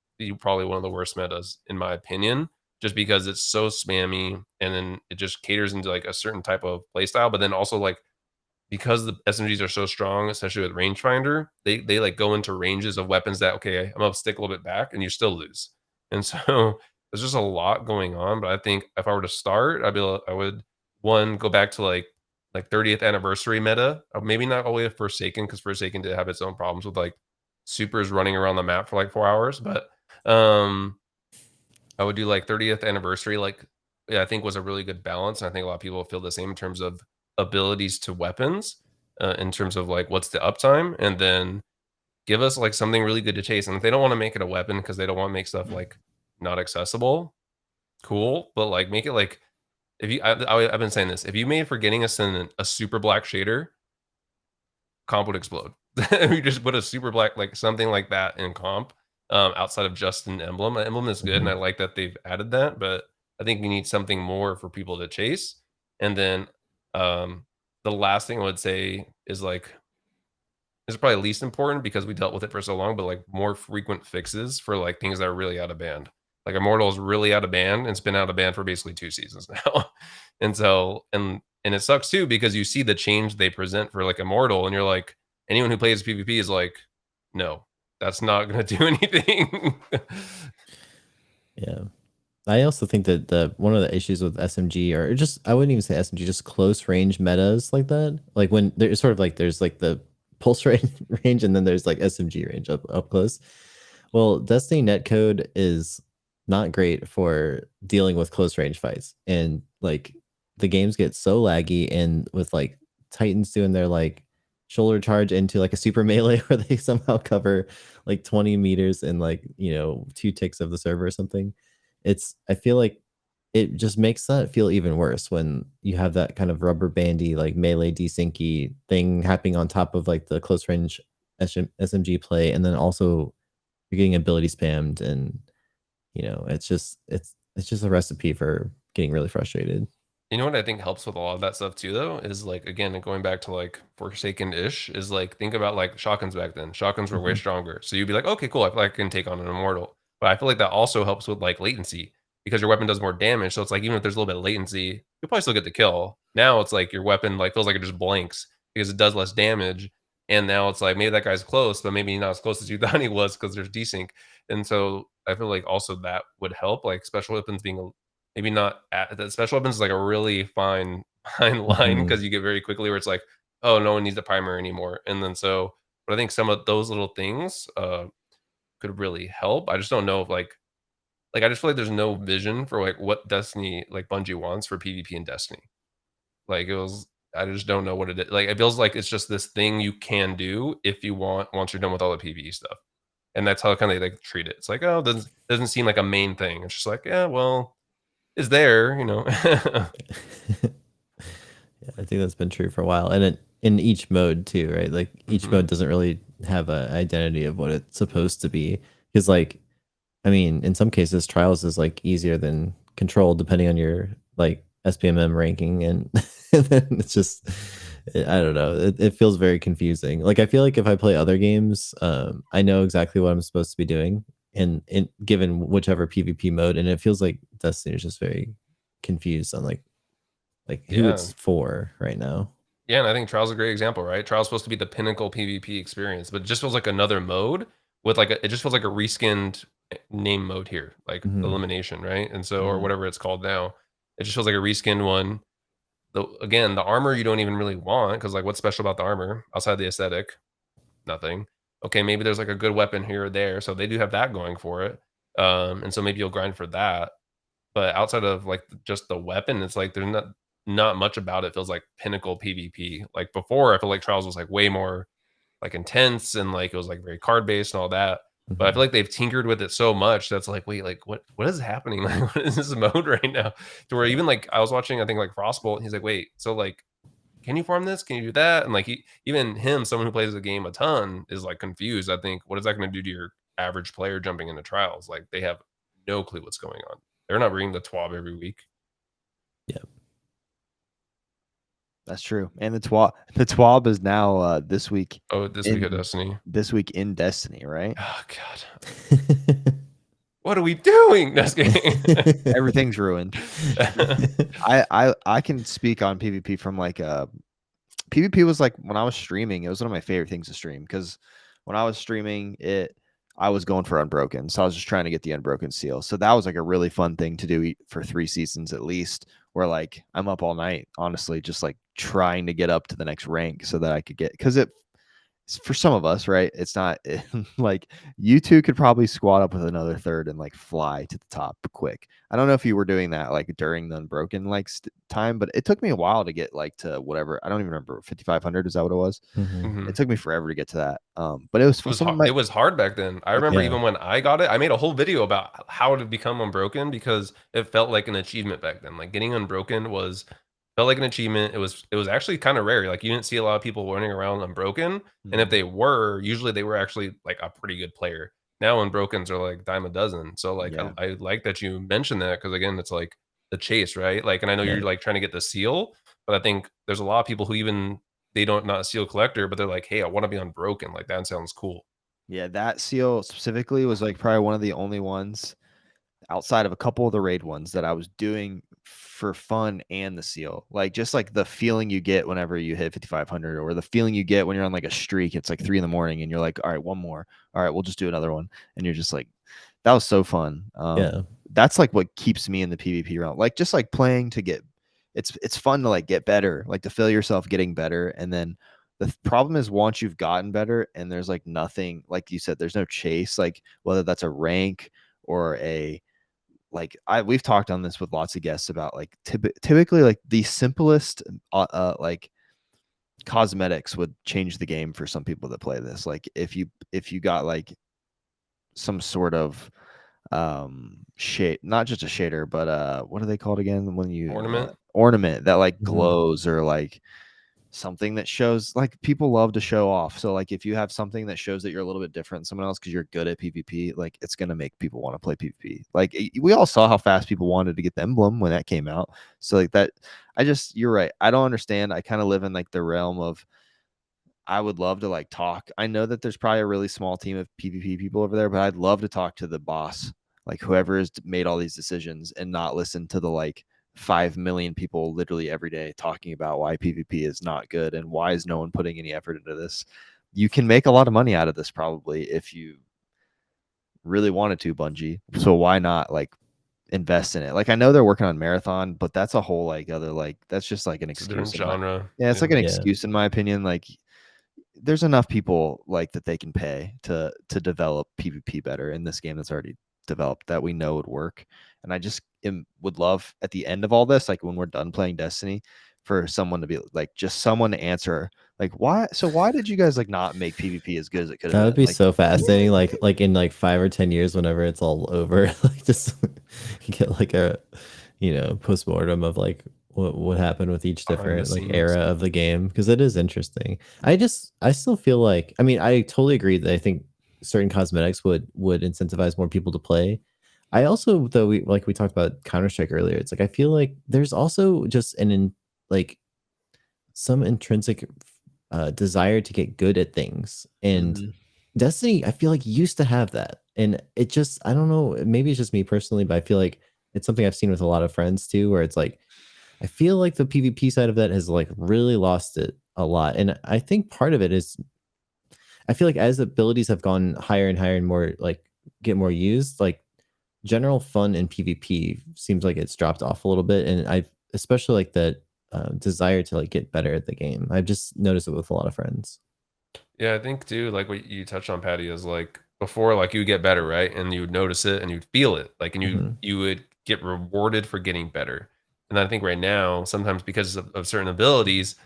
probably one of the worst metas in my opinion, just because it's so spammy and then it just caters into like a certain type of playstyle, but then also like because the SMGs are so strong, especially with rangefinder, they like go into ranges of weapons that okay, I'm gonna stick a little bit back and you still lose. And so there's just a lot going on. But I think if I were to start, I would one go back to like 30th anniversary meta. Maybe not all the way to Forsaken because Forsaken did have its own problems with like supers running around the map for like 4 hours. But um I would do like 30th anniversary, like, yeah, I think was a really good balance. And I think a lot of people feel the same in terms of abilities to weapons, in terms of like what's the uptime, and then give us like something really good to chase. And if they don't want to make it a weapon because they don't want to make stuff like not accessible, cool. But like make it like if you, I've been saying this, if you made Forgetting Ascendant a super black shader, comp would explode. You just put a super black, like something like that in comp, outside of just an emblem. An emblem is good, and I Mhm. like that they've added that, but I think you need something more for people to chase. And then the last thing I would say is like this is probably least important because we dealt with it for so long, but like more frequent fixes for like things that are really out of band. Like Immortal is really out of band and it's been out of band for basically 2 seasons now. And so and it sucks too because you see the change they present for like Immortal and you're like, anyone who plays PvP is like, no, that's not gonna do anything. Yeah. I also think that the one of the issues with SMG or just I wouldn't even say SMG, just close range metas like that. Like when there's sort of like there's like the pulse range and then there's like SMG range up close. Well, Destiny netcode is not great for dealing with close range fights. And like the games get so laggy and with like Titans doing their like shoulder charge into like a super melee where they somehow cover like 20 meters in like, 2 ticks of the server or something. I feel like it just makes that feel even worse when you have that kind of rubber bandy, like melee desyncy thing happening on top of like the close range SMG play, and then also you're getting ability spammed, and it's just a recipe for getting really frustrated. You know what I think helps with a lot of that stuff too, though, is like again going back to like Forsaken-ish, is like think about like shotguns back then. Shotguns were way Mhm, stronger, so you'd be like, okay, cool, I feel like I can take on an immortal. But I feel like that also helps with like latency because your weapon does more damage. So it's like even if there's a little bit of latency, you'll probably still get the kill. Now it's like your weapon like feels like it just blanks because it does less damage. And now it's like maybe that guy's close, but maybe not as close as you thought he was because there's desync. And so I feel like also that would help, like special weapons being maybe not at the special weapons is like a really fine line mhm. because you get very quickly where it's like, "Oh, no one needs the primer anymore," and then so but I think some of those little things, could really help. I just don't know if, I just feel like there's no vision for, like, what Destiny like, Bungie wants for PvP in Destiny. Like, I just don't know what it is. Like, it feels like it's just this thing you can do if you want once you're done with all the PvE stuff, and that's how kinda they, like, treat it. It's like, "Oh, doesn't seem like a main thing." It's just like, "Yeah, well." is there, you know. Yeah, I think that's been true for a while, and in each mode too, right? Like each Mhm. mode doesn't really have an identity of what it's supposed to be. Because, like, I mean, in some cases, trials is like easier than control, depending on your like SPMM ranking, and, and then it's just, I don't know. It feels very confusing. Like I feel like if I play other games, I know exactly what I'm supposed to be doing, in given whichever PvP mode, and it feels like Destiny is just very confused on like who Yeah. it's for right now. Yeah, and I think Trial's a great example, right? Trial's supposed to be the pinnacle PvP experience, but it just feels like another mode with like it just feels like a reskinned name mode here, like Hmm. elimination, right? And so, or Mhm. whatever it's called now. It just feels like a reskinned one. Again, the armor you don't even really want because like what's special about the armor outside the aesthetic? Nothing. Okay, maybe there's like a good weapon here or there, so they do have that going for it. And so maybe you'll grind for that. But outside of, like, just the weapon, it's like there's not much about it feels like pinnacle PvP. Like, before, I feel like Trials was, like, way more, like, intense and, like, it was, like, very card-based and all that. But I Hmm. feel like they've tinkered with it so much that's like, "Wait, like, what is happening? Like, what is this mode right now?" To where Yeah. even, like, I was watching, I think, like, Frostbolt, and he's like, "Wait, so, like, can you farm this? Can you do that?" And, like, even him, someone who plays the game a ton, is, like, confused. I think, what is that gonna do to your average player jumping into Trials? Like, they have no clue what's going on. They're not reading the TWAB every week. Yeah. That's true. And the TWAB is now this week Oh, this week of in Destiny. Destiny, right? Oh god. What are we doing? No, just kidding. Everything's ruined. I can speak on PvP from like PvP was like when I was streaming, it was one of my favorite things to stream because when I was streaming it, I was going for Unbroken. So I was just trying to get the Unbroken seal. So that was like a really fun thing to do for 3 seasons at least, where like I'm up all night, honestly, just like trying to get up to the next rank so that I could get because it for some of us, right? It's not like you two could probably squat up with another third and like fly to the top quick. I don't know if you were doing that like during the Unbroken like time, but it took me a while to get like to whatever. I don't even remember 5,500. Is that what it was? Hmm. Mhm. It took me forever to get to that. But it was for some of my It was hard back then. I remember Yeah. even when I got it, I made a whole video about how to become unbroken because it felt like an achievement back then. Like getting unbroken was felt like an achievement. It was actually kind of rare. Like you didn't see a lot of people running around unbroken, and if Mhm. they were, usually they were actually like a pretty good player. Now unbrokens are like dime a dozen. So like Yeah. I like that you mentioned that because again, it's like the chase, right? Like, and I know Yeah. you're like trying to get the seal, but I think there's a lot of people who even they don't not a seal collector, but they're like, hey, I want to be unbroken. Like that sounds cool. Yeah, that seal specifically was like probably one of the only ones outside of a couple of the raid ones that I was doing for fun and the seal. Like just like the feeling you get whenever you hit 5,500 or the feeling you get when you're on like a streak. It's like 3 in the morning and you're like, all right, one more. All right, we'll just do another one. And you're just like, that was so fun. Yeah. That's like what keeps me in the PvP realm. Like just like playing to get it's fun to like get better, like to feel yourself getting better. And then the problem is once you've gotten better and there's like nothing, like you said, there's no chase, like whether that's a rank or a like we've talked on this with lots of guests about like typically like the simplest like cosmetics would change the game for some people that play this. Like if you got like some sort of shade, not just a shader, but what are they called again when you Ornament. ornament that like Hmm. glows or like something that shows like people love to show off. So like if you have something that shows that you're a little bit different than someone else because you're good at PvP, like it's gonna make people want to play PvP. Like we all saw how fast people wanted to get the emblem when that came out. So like that, you're right. I don't understand. I kind of live in like the realm of I would love to like talk. I know that there's probably a really small team of PvP people over there, but I'd love to talk to the boss, like whoever has made all these decisions and not listen to the like 5 million people literally every day talking about why PvP is not good and why is no one putting any effort into this. You can make a lot of money out of this probably if you really wanted to, Bungie. So why not like invest in it? Like I know they're working on Marathon, but that's a whole like other like that's just like an It's a different excuse in my genre. yeah, it's like Yeah. an Yeah. excuse in my opinion. Like there's enough people like that they can pay to develop PvP better in this game that's already developed that we know would work. And I just would love at the end of all this, like when we're done playing Destiny, for someone to be like just someone to answer like why so why did you guys like not make PvP as good as it could have That would been? be Like so fascinating. Like in like 5 or 10 years, whenever it's all over, like just get like postmortem of like what happened with each Behind the different like scenes. era of the game, because it is interesting. I still feel like, I mean, I totally agree that I think certain cosmetics would incentivize more people to play. I also, though, we talked about Counter-Strike earlier, it's like I feel like there's also just like some intrinsic desire to get good at things. And Mhm. Destiny, I feel like used to have that. And it just, I don't know, maybe it's just me personally, but I feel like it's something I've seen with a lot of friends too, where it's like, I feel like the PvP side of that has like really lost it a lot. And I think part of it is, I feel like as abilities have gone higher and higher and more like get more used, like general fun in PvP seems like it's dropped off a little bit. And I've especially like that desire to like get better at the game. I've just noticed it with a lot of friends. Yeah, I think too, like what you touched on, Patty, is like before, like you get better, right? And you would notice it and you'd feel it, like, and you Mhm. you would get rewarded for getting better. And I think right now, sometimes because of certain abilities,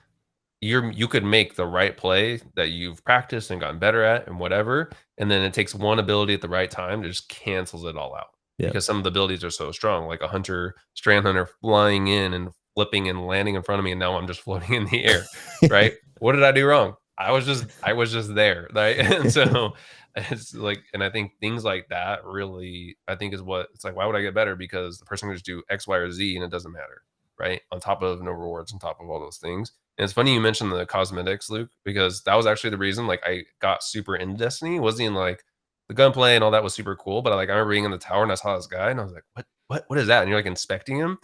you could make the right play that you've practiced and gotten better at and whatever, and then it takes one ability at the right time to just cancels it all out. Yeah. Because some of the abilities are so strong, like a hunter, strand hunter flying in and flipping and landing in front of me, and now I'm just floating in the air, right? What did I do wrong? I was just there, right? And so it's like, and I think things like that really, I think is what it's like. Why would I get better? Because the person can just do X, Y, or Z, and it doesn't matter, right? On top of no rewards, on top of all those things. And it's funny you mentioned the cosmetics, Luke, because that was actually the reason like I got super into Destiny. It wasn't even like the gunplay and all that was super cool, but I remember being in the tower and I saw this guy and I was like, what is that? And you're like inspecting him.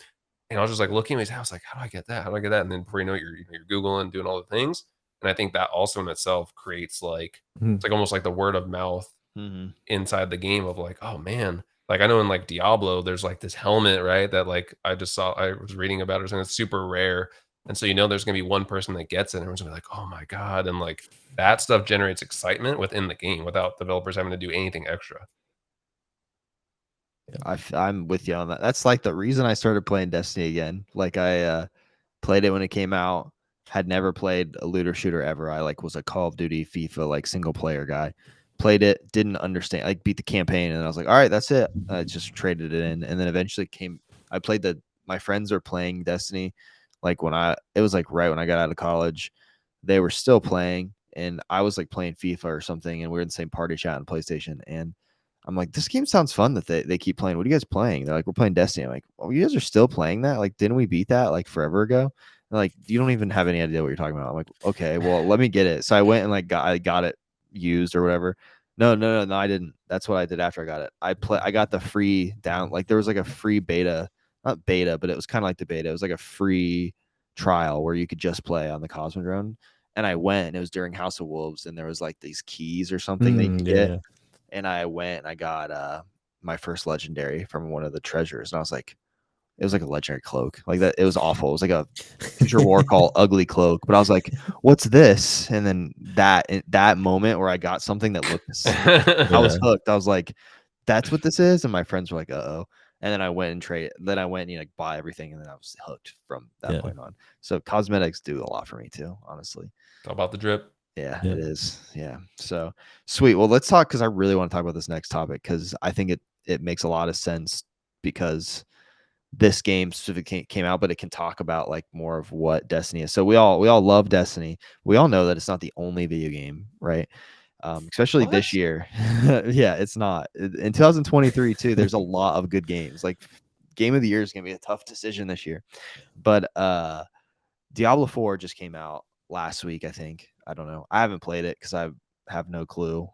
And I was just like looking at his house, like, how do I get that? How do I get that? And then before you know it, you're Googling, doing all the things. And I think that also in itself creates like Mhm. it's like almost like the word of mouth Mhm. inside the game of like, oh man. Like I know in like Diablo, there's like this helmet, right? That like I just saw I was reading about it and it's super rare. And so there's gonna be one person that gets it, and everyone's gonna be like, oh my God. And like that stuff generates excitement within the game without developers having to do anything extra. I'm with you on that. That's like the reason I started playing Destiny again. Like I played it when it came out. Had never played a looter shooter ever. I like was a Call of Duty, FIFA like single player guy. Played it, didn't understand, like beat the campaign, and I was like, all right, that's it. I just traded it in, and then eventually came. I played the. My friends are playing Destiny, like when it was like right when I got out of college, they were still playing, and I was like playing FIFA or something, and we were in the same party chat on PlayStation, and I'm like, this game sounds fun that they keep playing. What are you guys playing? They're like, we're playing Destiny. I'm like, oh, you guys are still playing that? Like, didn't we beat that like forever ago? They're like, you don't even have any idea what you're talking about. I'm like, okay, well, let me get it. So I went and like I got it used or whatever. No, I didn't. That's what I did after I got it. I got the free down, like there was like a free beta, not beta, but it was kind of like the beta. It was like a free trial where you could just play on the Cosmodrome. And I went and it was during House of Wolves, and there was like these keys or something that you could get, Yeah. and I went and I got my first legendary from one of the treasures, and I was like, it was like a legendary cloak, like that. It was awful. It was like a Future War Call ugly cloak, but I was like, what's this? And then that moment where I got something that looked, I was Yeah. hooked. I was like, that's what this is, and my friends were like, oh. And then I went and trade. Then I went and like buy everything, and then I was hooked from that Yeah. point on. So cosmetics do a lot for me too, honestly. All about the drip. Yeah, Yeah. it is. Yeah. So sweet. Well, let's talk because I really want to talk about this next topic because I think it makes a lot of sense because this game specifically came out, but it can talk about like more of what Destiny is. So we all love Destiny. We all know that it's not the only video game, right? Especially this What? year. Yeah, it's not. In 2023 too. There's a lot of good games. Like game of the year is gonna be a tough decision this year, but Diablo 4 just came out last week, I think. I don't know. I haven't played it because I have no clue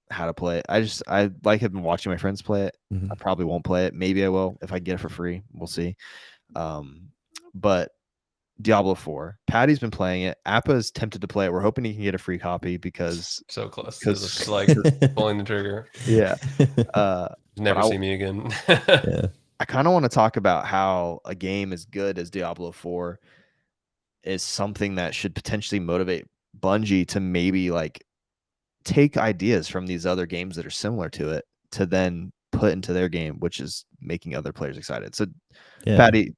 how to play it. I like have been watching my friends play it. I Mhm. probably won't play it. Maybe I will if I get it for free. We'll see. But Diablo 4. Patty's been playing it. Appa is tempted to play it. We're hoping he can get a free copy because So close to because just like pulling the trigger. yeah. But Never see me again. Yeah. I kind of want to talk about how a game as good as Diablo 4 is something that should potentially motivate Bungie to maybe like take ideas from these other games that are similar to it to then put into their game, which is making other players excited. So, Yeah. Patty,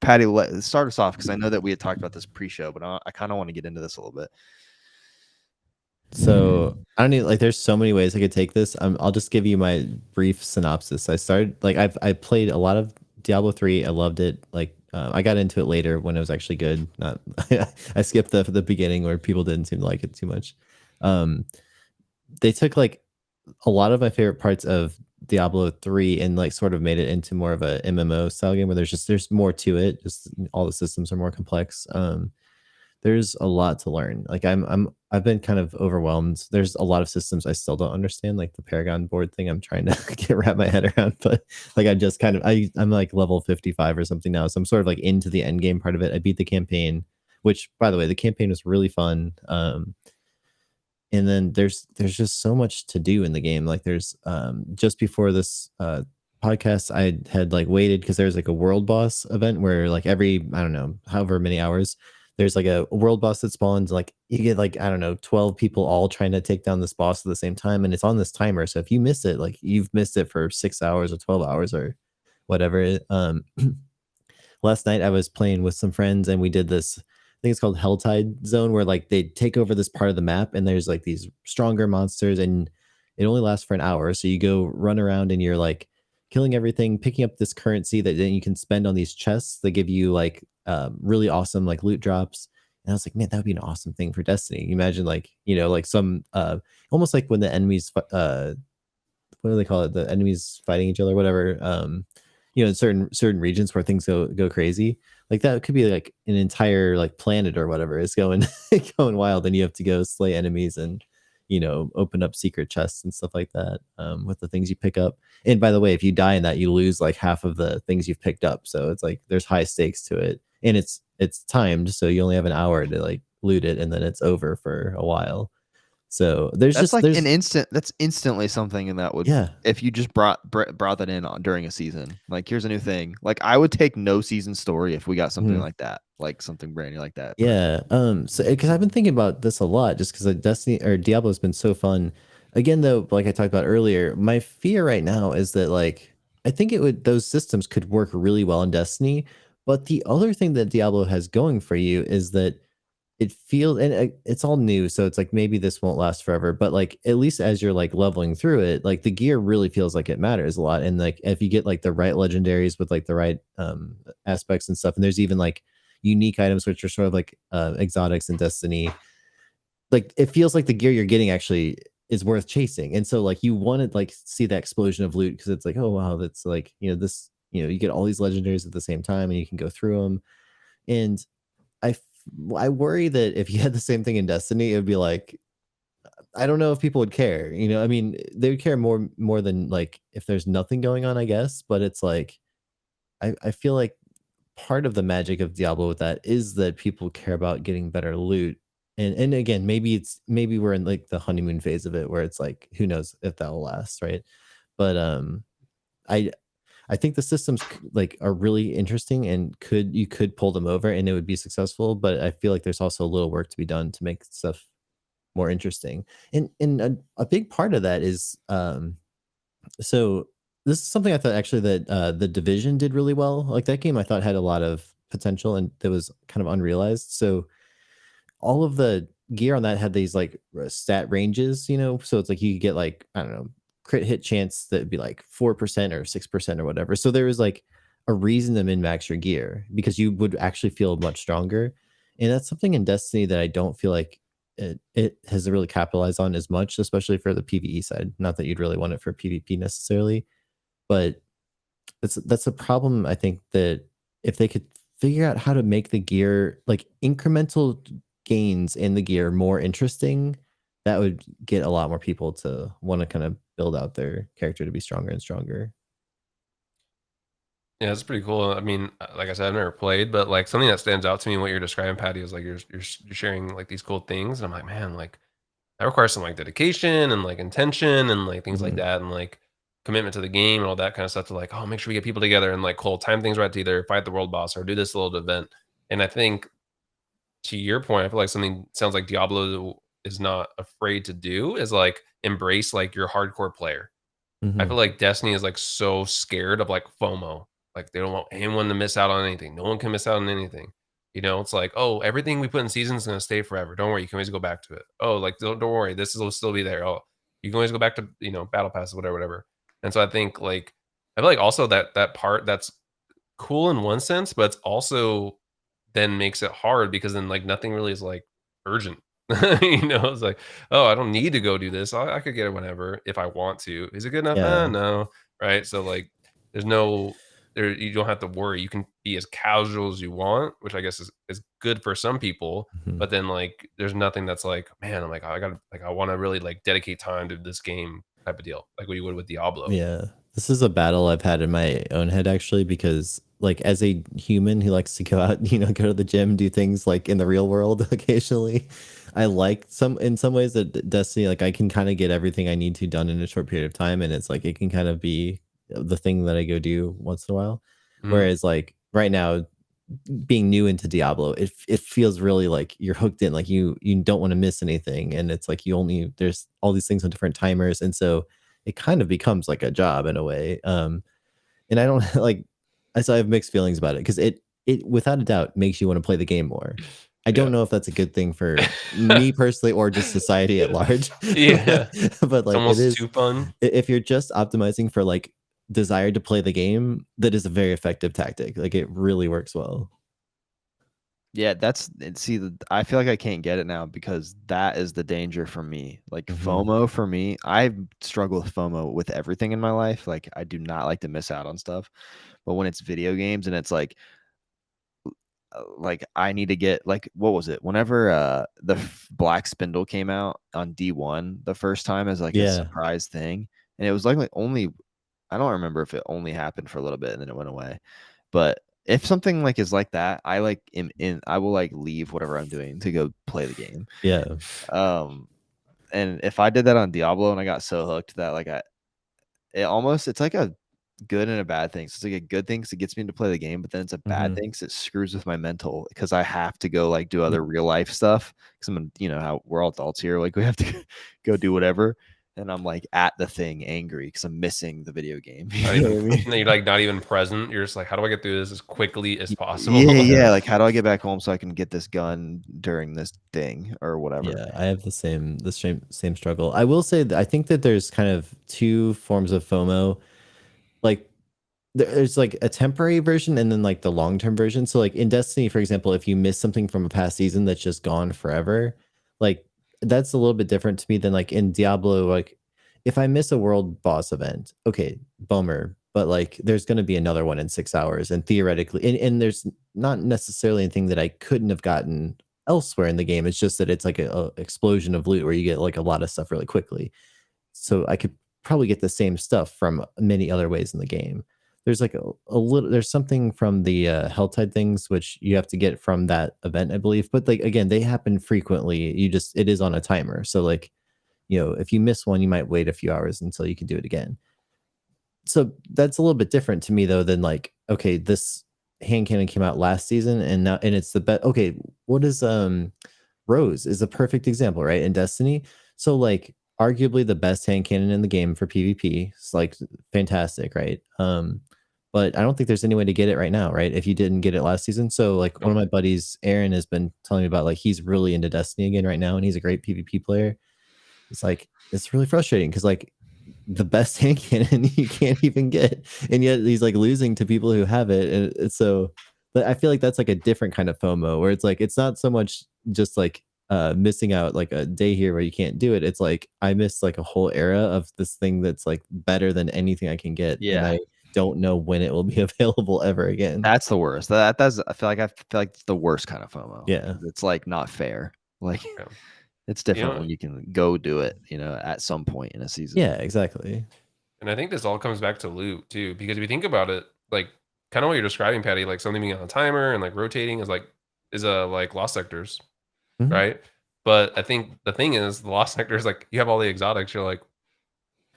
start us off because I know that we had talked about this pre-show, but I kind of want to get into this a little bit. So I don't need like there's so many ways I could take this. I'll just give you my brief synopsis. I started like I played a lot of Diablo 3, I loved it. Like I got into it later when it was actually good. Not I skipped the beginning where people didn't seem to like it too much. Um, they took like a lot of my favorite parts of Diablo 3 and like sort of made it into more of a MMO style game where there's more to it. Just all the systems are more complex. There's a lot to learn. Like I've been kind of overwhelmed. There's a lot of systems I still don't understand, like the Paragon board thing. I'm trying to wrap my head around, but like I just kind of I'm like level 55 or something now, so I'm sort of like into the end game part of it. I beat the campaign, which by the way, the campaign was really fun. And then there's just so much to do in the game. Like there's just before this podcast, I had like waited because there's like a world boss event where like every, I don't know, however many hours, there's like a world boss that spawns. Like you get like, I don't know, 12 people all trying to take down this boss at the same time, and it's on this timer. So if you miss it, like you've missed it for 6 hours or 12 hours or whatever. Last night I was playing with some friends and we did this, I think it's called Helltide Zone, where like they take over this part of the map and there's like these stronger monsters, and it only lasts for an hour. So you go run around and you're like killing everything, picking up this currency that then you can spend on these chests that give you like really awesome like loot drops. And I was like, man, that would be an awesome thing for Destiny. You imagine like, like some almost like when the enemies what do they call it? The enemies fighting each other, whatever. In certain regions where things go crazy, like that could be like an entire like planet or whatever is going going wild, and you have to go slay enemies and open up secret chests and stuff like that with the things you pick up. And by the way, if you die in that, you lose like half of the things you've picked up. So it's like there's high stakes to it, and it's timed, so you only have an hour to like loot it, and then it's over for a while. So that's an instant. That's instantly something, and that would, yeah. If you just brought that in during a season, like here's a new thing. Like I would take no season story if we got something like that, like something brand new like that. Yeah. So because I've been thinking about this a lot, just because like Destiny or Diablo has been so fun. Again, though, like I talked about earlier, my fear right now is that like I think those systems could work really well in Destiny, but the other thing that Diablo has going for you is that it feels, and it's all new, so it's like maybe this won't last forever, but like at least as you're like leveling through it, like the gear really feels like it matters a lot. And like if you get like the right legendaries with like the right aspects and stuff, and there's even like unique items which are sort of like exotics in Destiny, like it feels like the gear you're getting actually is worth chasing. And so like you want to like see that explosion of loot because it's like, oh wow, that's like this, you get all these legendaries at the same time and you can go through them. And I worry that if you had the same thing in Destiny, it would be like, I don't know if people would care. I mean, they would care more than like if there's nothing going on, I guess. But it's like, I feel like part of the magic of Diablo with that is that people care about getting better loot. And again, maybe we're in like the honeymoon phase of it where it's like, who knows if that will last, right? But I I think the systems like are really interesting and you could pull them over and it would be successful, but I feel like there's also a little work to be done to make stuff more interesting. And a big part of that is so this is something I thought actually that the Division did really well. Like that game I thought had a lot of potential and that was kind of unrealized. So all of the gear on that had these like stat ranges, so it's like you could get like, I don't know, crit hit chance that would be like 4% or 6% or whatever. So there was like a reason to min max your gear because you would actually feel much stronger. And that's something in Destiny that I don't feel like it has really capitalized on as much, especially for the PvE side. Not that you'd really want it for PvP necessarily, but that's a problem. I think that if they could figure out how to make the gear like incremental gains in the gear more interesting, that would get a lot more people to want to kind of build out their character to be stronger and stronger. Yeah, it's pretty cool. I mean, like I said, I've never played, but like something that stands out to me in what you're describing, Patty, is like you're sharing like these cool things, and I'm like, man, like that requires some like dedication and like intention and like things like Mhm. that, and like commitment to the game and all that kind of stuff. To like, oh, make sure we get people together and like, cool, time things right to either fight the world boss or do this little event. And I think to your point, I feel like something sounds like Diablo is not afraid to do is like embrace like your hardcore player. I feel Mhm. like Destiny is like so scared of like FOMO. Like they don't want anyone to miss out on anything. No one can miss out on anything. It's like, oh, everything we put in season is gonna stay forever. Don't worry, you can always go back to it. Oh, like don't worry, will still be there. Oh, you can always go back to battle passes, whatever, whatever. And so I think like I feel like also that part that's cool in one sense, but it's also then makes it hard because then like nothing really is like urgent. It's like, oh, I don't need to go do this. I could get it whenever if I want to. Is it good enough? Yeah. No. Right. So like there's no there you don't have to worry. You can be as casual as you want, which I guess is good for some people. Mhm. But then like there's nothing that's like, man, I'm like, I gotta like I want to really like dedicate time to this game type of deal. Like what you would with Diablo. Yeah. This is a battle I've had in my own head actually, because like as a human who likes to go out, go to the gym, do things like in the real world occasionally. I like in some ways that Destiny, like I can kind of get everything I need to done in a short period of time. And it's like it can kind of be the thing that I go do once in a while. Mhm. Whereas like right now, being new into Diablo, it feels really like you're hooked in, like you don't want to miss anything, and it's like there's all these things on different timers, and so it kind of becomes like a job in a way. And I don't like, I have mixed feelings about it because it without a doubt makes you want to play the game more. I Yeah. don't know if that's a good thing for me personally or just society at large, Yeah. but It's like it almost is too fun. if you're just optimizing for like desire to play the game, that is a very effective tactic. Like it really works well. Yeah, see, I feel like I can't get it now because that is the danger for me. Like Mhm. FOMO for me, I struggle with FOMO with everything in my life. Like I do not like to miss out on stuff. But when it's video games and it's like I need to get like what was it? Whenever Black Spindle came out on D1 the first time as like a Yeah. surprise thing, and it was like only I don't remember if it only happened for a little bit and then it went away. But if something like is like that, I like I will like leave whatever I'm doing to go play the game. Yeah. Um and if I did that on Diablo and I got so hooked that like it's like a good and a bad thing. So it's like a good thing 'cause it gets me to play the game, but then it's a bad Mhm. thing 'cause it screws with my mental because I have to go like do Yeah. other real life stuff. 'Cause how we're all adults here, like we have to go do whatever. And I'm like at the thing angry because I'm missing the video game. Not You know even what I mean? you're like not even present. You're just like, how do I get through this as quickly as possible? Yeah, Yeah. yeah. Like, how do I get back home so I can get this gun during this thing or whatever? Yeah, I have the same struggle. I will say that I think that there's kind of two forms of FOMO. Like there's like a temporary version and then like the long-term version. So like in Destiny, for example, if you miss something from a past season that's just gone forever, like that's a little bit different to me than like in Diablo. Like if I miss a world boss event, okay, bummer. But like there's gonna be another one in 6 hours. And theoretically, and there's not necessarily anything that I couldn't have gotten elsewhere in the game. It's just that it's like a explosion of loot where you get like a lot of stuff really quickly. So I could probably get the same stuff from many other ways in the game. There's like a little there's something from the Helltide things which you have to get from that event, I believe. But like again, they happen frequently. It is on a timer. So like, if you miss one, you might wait a few hours until you can do it again. So that's a little bit different to me though than like, okay, this hand cannon came out last season and it's the best. Okay, what is Rose is a perfect example, right? In Destiny. So like arguably the best hand cannon in the game for PvP. It's like fantastic, right? But I don't think there's any way to get it right now, right? If you didn't get it last season. So like one Nope. of my buddies, Aaron, has been telling me about like he's really into Destiny again right now, and he's a great PvP player. It's like it's really frustrating because like the best hand cannon you can't even get, and yet he's like losing to people who have it, and so. But I feel like that's like a different kind of FOMO where it's like it's not so much just like missing out like a day here where you can't do it. It's like I missed like a whole era of this thing that's like better than anything I can get, and Yeah. I don't know when it will be available ever again. That's the worst. That's I feel like it's the worst kind of FOMO. Yeah. It's like not fair. Like Yeah. it's You different know, when you can go do it, at some point in a season. Yeah, exactly. and I think this all comes back to loot too, because if you think about it, like kind of what you're describing, Patty, like something being on a timer and like rotating is like lost sectors, Mhm. right? But I think the thing is the lost sectors, like you have all the exotics, you're like,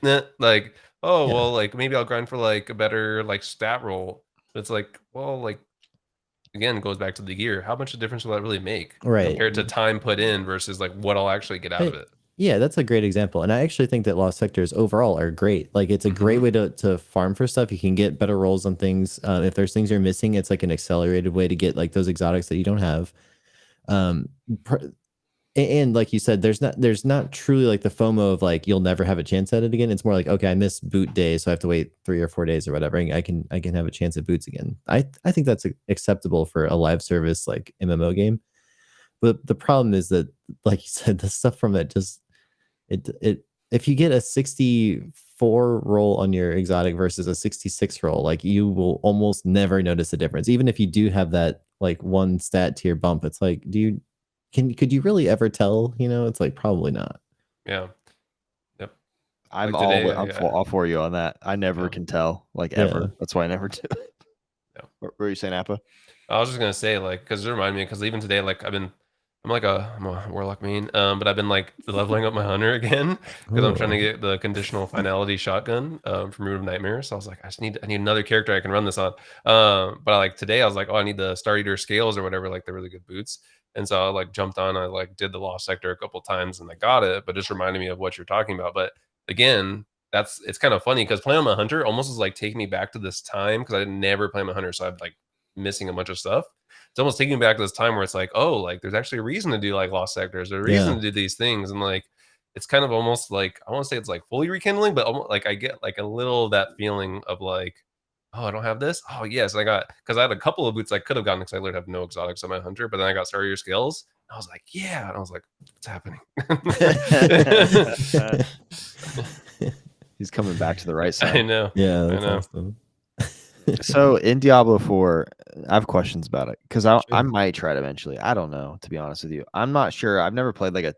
nah, like, oh Yeah. well, like maybe I'll grind for like a better like stat roll. But it's like, well, like again, it goes back to the gear. How much of a difference will that really make Right. compared to time put in versus like what I'll actually get out of I, it? yeah, that's a great example. And I actually think that lost sectors overall are great. Like it's a great Hmm. way to farm for stuff. You can get better rolls on things. If there's things you're missing, it's like an accelerated way to get like those exotics that you don't have. Um, And like you said, there's not truly like the FOMO of like you'll never have a chance at it again. It's more like, okay, I missed boot day, so I have to wait 3 or 4 days or whatever, and I can have a chance at boots again. I think that's acceptable for a live service like MMO game. But the problem is that, like you said, the stuff from it just it if you get a 64 roll on your exotic versus a 66 roll, like you will almost never notice a difference. Even if you do have that like one stat tier bump, it's like, could you really ever tell? It's like probably not. Yeah. Yep. I'm Like all today, all for you on that. I never Yeah. can tell, like Yeah. ever. That's why I never do it. Yeah. What were you saying, Appa? I was just gonna say, like, because it reminded me, because even today, like, I'm a warlock main, but I've been like leveling up my hunter again because I'm trying to Oh. get the conditional finality shotgun from Root of Nightmares. So I was like, I need another character I can run this on. But like today, I was like, oh, I need the Star Eater scales or whatever, like the really good boots. And so I like jumped on, I like did the Lost Sector a couple times and I got it, but just reminded me of what you're talking about. But again, it's kind of funny because playing on my hunter almost is like taking me back to this time because I never play my hunter, so I'm like missing a bunch of stuff. It's almost taking me back to this time where it's like, oh, like there's actually a reason to do like lost sectors, there's a reason Yeah. to do these things, and like it's kind of almost like, I want to say it's like fully rekindling, but almost like I get like a little of that feeling of like, oh, I don't have this. Oh yes, I got, because I had a couple of boots I could have gotten because I literally have no exotics on my hunter, but then I got Star Your Skills. I was like, yeah, and I was like, what's happening? He's coming back to the right I side. know. Yeah, I that's know. awesome. So in Diablo 4, I have questions about it because I Sure. might try it eventually. I don't know, to be honest with you. I'm not sure. I've never played like a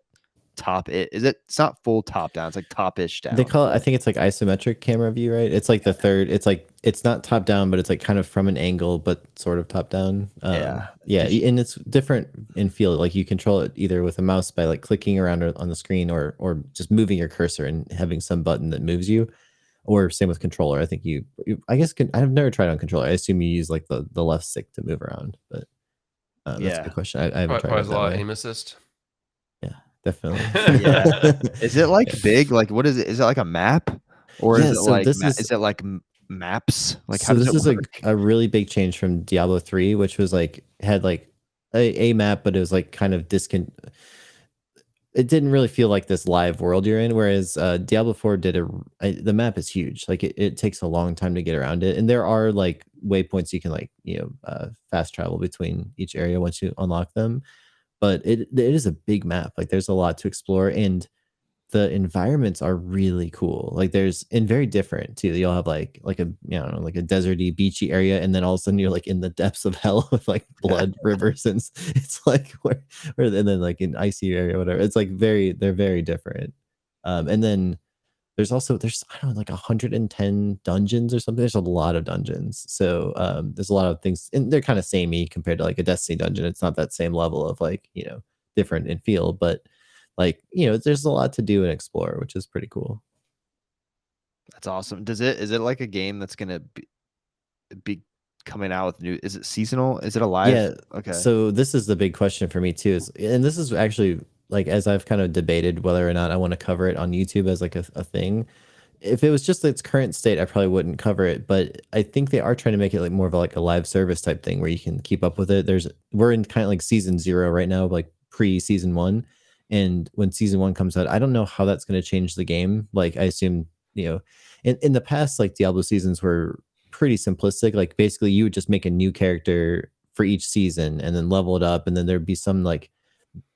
it's not full top down. It's like top-ish down. They call it, I right? think it's like isometric camera view, right? It's like the third. It's like it's not top down, but it's like kind of from an angle, but sort of top down. Yeah. Yeah, Did you- and it's different in feel. Like you control it either with a mouse by like clicking around on the screen, or just moving your cursor and having some button that moves you, or same with controller. I think I guess I've never tried on controller. I assume you use like the left stick to move around, but that's a Yeah. good question. I haven't tried Probably it has a that lot of way. aim assist. Yeah, definitely. Yeah. Is it like big? Like what is it? Is it like a map? Or Yeah, is it so like this is is it like maps? Like how So does this it is work? a really big change from Diablo 3, which was like had like a map, but it was like kind of it didn't really feel like this live world you're in. Whereas Diablo 4 the map is huge. Like it takes a long time to get around it. And there are like waypoints you can like, fast travel between each area once you unlock them. But it is a big map. Like there's a lot to explore. And the environments are really cool. Like and very different too. You'll have like a, like a deserty, beachy area, and then all of a sudden you're like in the depths of hell with like blood rivers, and it's like and then like an icy area, whatever. It's like they're very different. And then there's I don't know, like 110 dungeons or something. There's a lot of dungeons. So there's a lot of things, and they're kind of samey compared to like a Destiny dungeon. It's not that same level of like, different in feel, but like, there's a lot to do and explore, which is pretty cool. That's awesome. Is it like a game that's gonna be coming out with new? Is it seasonal? Is it a live? Yeah. Okay. So this is the big question for me too, and this is actually like, as I've kind of debated whether or not I want to cover it on YouTube as like a thing. If it was just its current state, I probably wouldn't cover it. But I think they are trying to make it like more of like a live service type thing where you can keep up with it. We're in kind of like season 0 right now, like pre-season 1. And when season 1 comes out, I don't know how that's going to change the game. Like I assume, in the past, like Diablo seasons were pretty simplistic. Like basically you would just make a new character for each season and then level it up, and then there'd be some like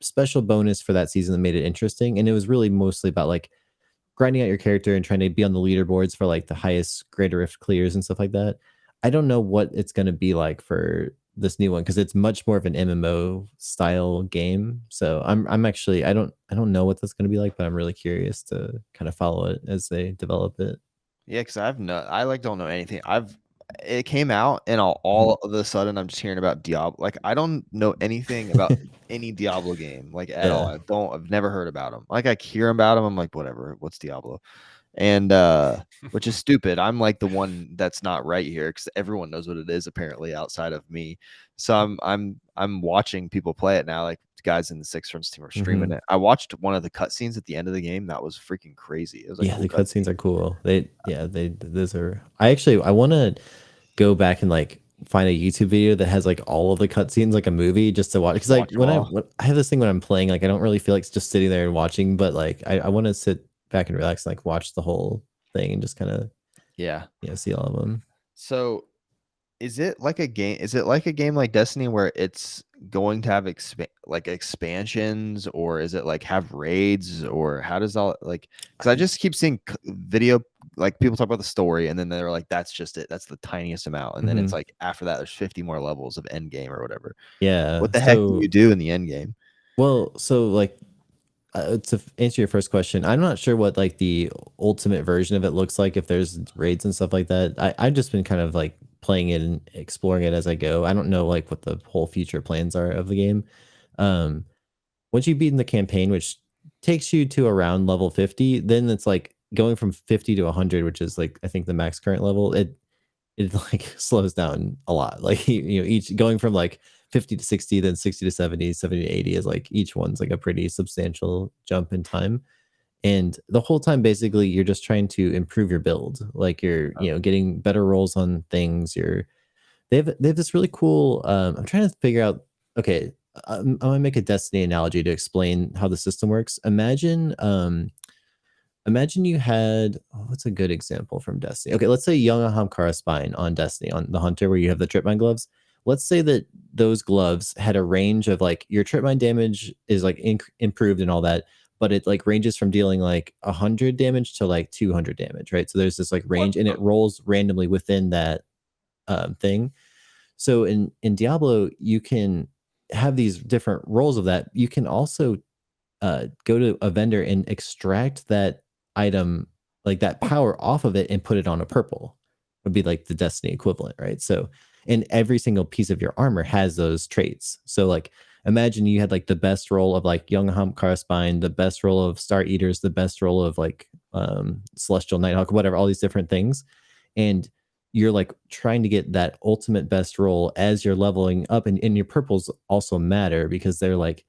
special bonus for that season that made it interesting. And it was really mostly about like grinding out your character and trying to be on the leaderboards for like the highest greater rift clears and stuff like that. I don't know what it's going to be like for this new one because it's much more of an MMO style game. So I'm actually I don't know what that's going to be like, but I'm really curious to kind of follow it as they develop it. Yeah, because I like don't know anything. It came out and all of a sudden I'm just hearing about Diablo. Like I don't know anything about any Diablo game like at all. I've never heard about them. Like I hear about them, I'm like whatever. What's Diablo? And which is stupid. I'm like the one that's not right here because everyone knows what it is apparently outside of me. So I'm watching people play it now. Like guys in the Six Friends team are streaming it. I watched one of the cutscenes at the end of the game. That was freaking crazy. It was like Yeah, cool the cutscenes are cool. Those are. I want to go back and like find a YouTube video that has like all of the cutscenes like a movie just to watch. Because like Watch them all. when I have this thing when I'm playing, like I don't really feel like just sitting there and watching, but like I want to sit back and relax and like watch the whole thing and just kind of Yeah. see all of them. So is it like a game? Is it like a game like Destiny where it's going to have expansions, or is it like have raids, or how does all like? Because I just keep seeing video like people talk about the story, and then they're like, "That's just it. That's the tiniest amount," and then it's like after that, there's 50 more levels of end game or whatever. Yeah. What the heck do So you do in the end game? well, so like to answer your first question, I'm not sure what like the ultimate version of it looks like if there's raids and stuff like that. I've just been kind of like playing it and exploring it as I go. I don't know like what the whole future plans are of the game. Um, Once you beat in the campaign, which takes you to around level 50, then it's like going from 50 to 100, which is like I think the max current level. It like slows down a lot. Like each going from like 50 to 60, then 60 to 70, 70 to 80 is like each one's like a pretty substantial jump in time. And the whole time basically you're just trying to improve your build. Like you're, getting better rolls on things. They have this really cool I'm trying to figure out, okay, I'm gonna make a Destiny analogy to explain how the system works. Imagine you had, what's a good example from Destiny? Okay, let's say Young Ahamkara Spine on Destiny, on the Hunter, where you have the trip mine gloves. Let's say that those gloves had a range of like your trip mine damage is like improved and all that, but it like ranges from dealing like 100 damage to like 200 damage, right? So there's this like What range and it the? rolls randomly within that thing. So in Diablo, you can have these different rolls of that. You can also go to a vendor and extract that item, like that power off of it, and put it on a purple. Would be like the Destiny equivalent, right? So, and every single piece of your armor has those traits. So, like, imagine you had like the best roll of like Young Hump Spine, the best roll of Star Eaters, the best roll of like Celestial Nighthawk, whatever, all these different things, and you're like trying to get that ultimate best roll as you're leveling up, and your purples also matter because they're like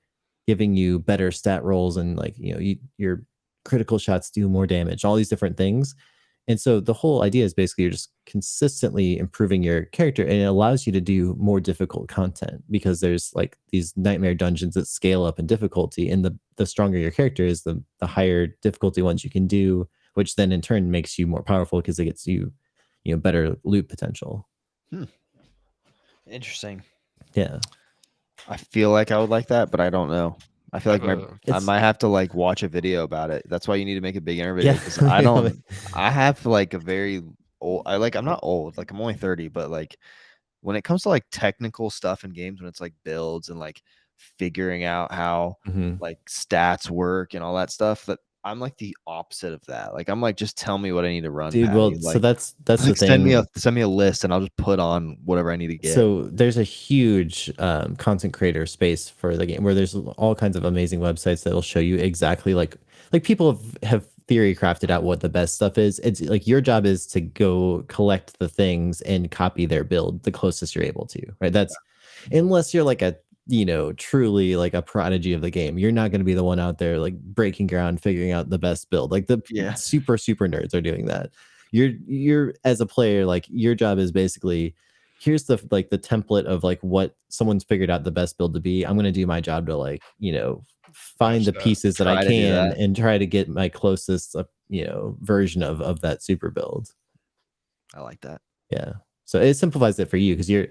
giving you better stat rolls and like your critical shots do more damage, all these different things. And so the whole idea is basically you're just consistently improving your character, and it allows you to do more difficult content because there's like these nightmare dungeons that scale up in difficulty, and the stronger your character is, the higher difficulty ones you can do, which then in turn makes you more powerful because it gets you better loot potential. Interesting. Yeah. I feel like I would like that, but I don't know. I feel like I might have to like watch a video about it. That's why you need to make a beginner video, because I don't. I have like a very old. I'm not old. Like I'm only 30, but like when it comes to like technical stuff in games, when it's like builds and like figuring out how like stats work and all that stuff, that I'm like the opposite of that. Like I'm like, just tell me what I need to run, dude. Patty. Well, Like, so that's like, the thing. send me a list and I'll just put on whatever I need to get. So there's a huge content creator space for the game where there's all kinds of amazing websites that will show you exactly like people have theory crafted out what the best stuff is. It's like your job is to go collect the things and copy their build the closest you're able to, right? That's unless you're like a truly like a prodigy of the game. You're not going to be the one out there like breaking ground, figuring out the best build. Like the super nerds are doing that. You're as a player, like your job is basically, here's the like the template of like what someone's figured out the best build to be. I'm going to do my job to like find the pieces that I can and try to get my closest version of that super build. I like that. Yeah. So it simplifies it for you because you're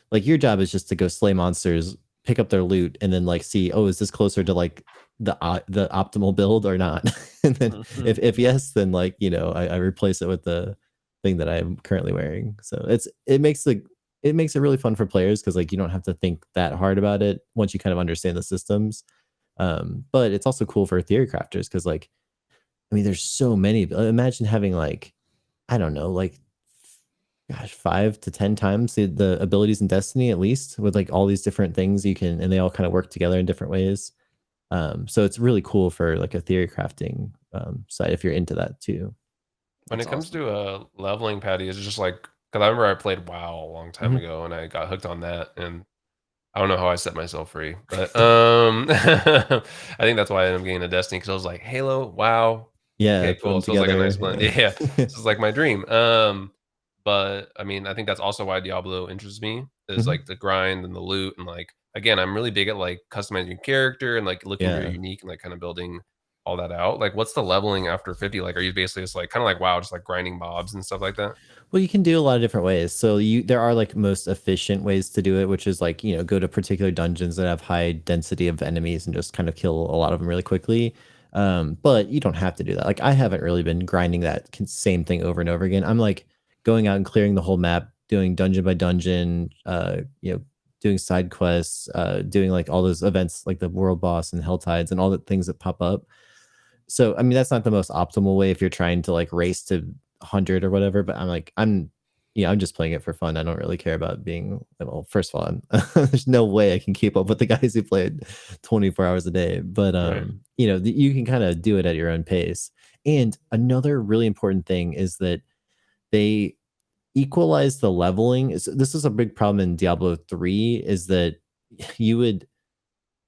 like, your job is just to go slay monsters, pick up their loot, and then like see, oh, is this closer to like the optimal build or not? And then if yes, then like I replace it with the thing that I'm currently wearing. So it makes it really fun for players because like you don't have to think that hard about it once you kind of understand the systems. But it's also cool for theory crafters because like, I mean, there's so many. Imagine having like, I don't know, like, gosh, 5 to 10 times the abilities in Destiny, at least, with like all these different things you can, and they all kind of work together in different ways. So it's really cool for like a theory crafting side if you're into that too. When it comes to leveling, Patty, is just like, because I remember I played WoW a long time ago and I got hooked on that, and I don't know how I set myself free, but I think that's why I ended up getting a Destiny, because I was like, Halo, WoW, Yeah, okay, put cool. them So it was like a together. nice blend. Yeah, this is like my dream. But I mean, I think that's also why Diablo interests me is Mhm. like the grind and the loot and like again, I'm really big at like customizing your character and like looking very Yeah. unique and like kind of building all that out. Like, what's the leveling after 50? Like, are you basically just like kind of like WoW, just like grinding mobs and stuff like that? Well, you can do a lot of different ways. So there are like most efficient ways to do it, which is like, go to particular dungeons that have high density of enemies and just kind of kill a lot of them really quickly. But you don't have to do that. Like I haven't really been grinding that same thing over and over again. I'm like going out and clearing the whole map, doing dungeon by dungeon, doing side quests, doing like all those events like the world boss and hell tides and all the things that pop up. So, I mean, that's not the most optimal way if you're trying to like race to 100 or whatever, but I'm just playing it for fun. I don't really care about being, well, first of all, there's no way I can keep up with the guys who played 24 hours a day, but Right. you can kind of do it at your own pace. And another really important thing is that they equalize the leveling. This is a big problem in Diablo 3 is that you would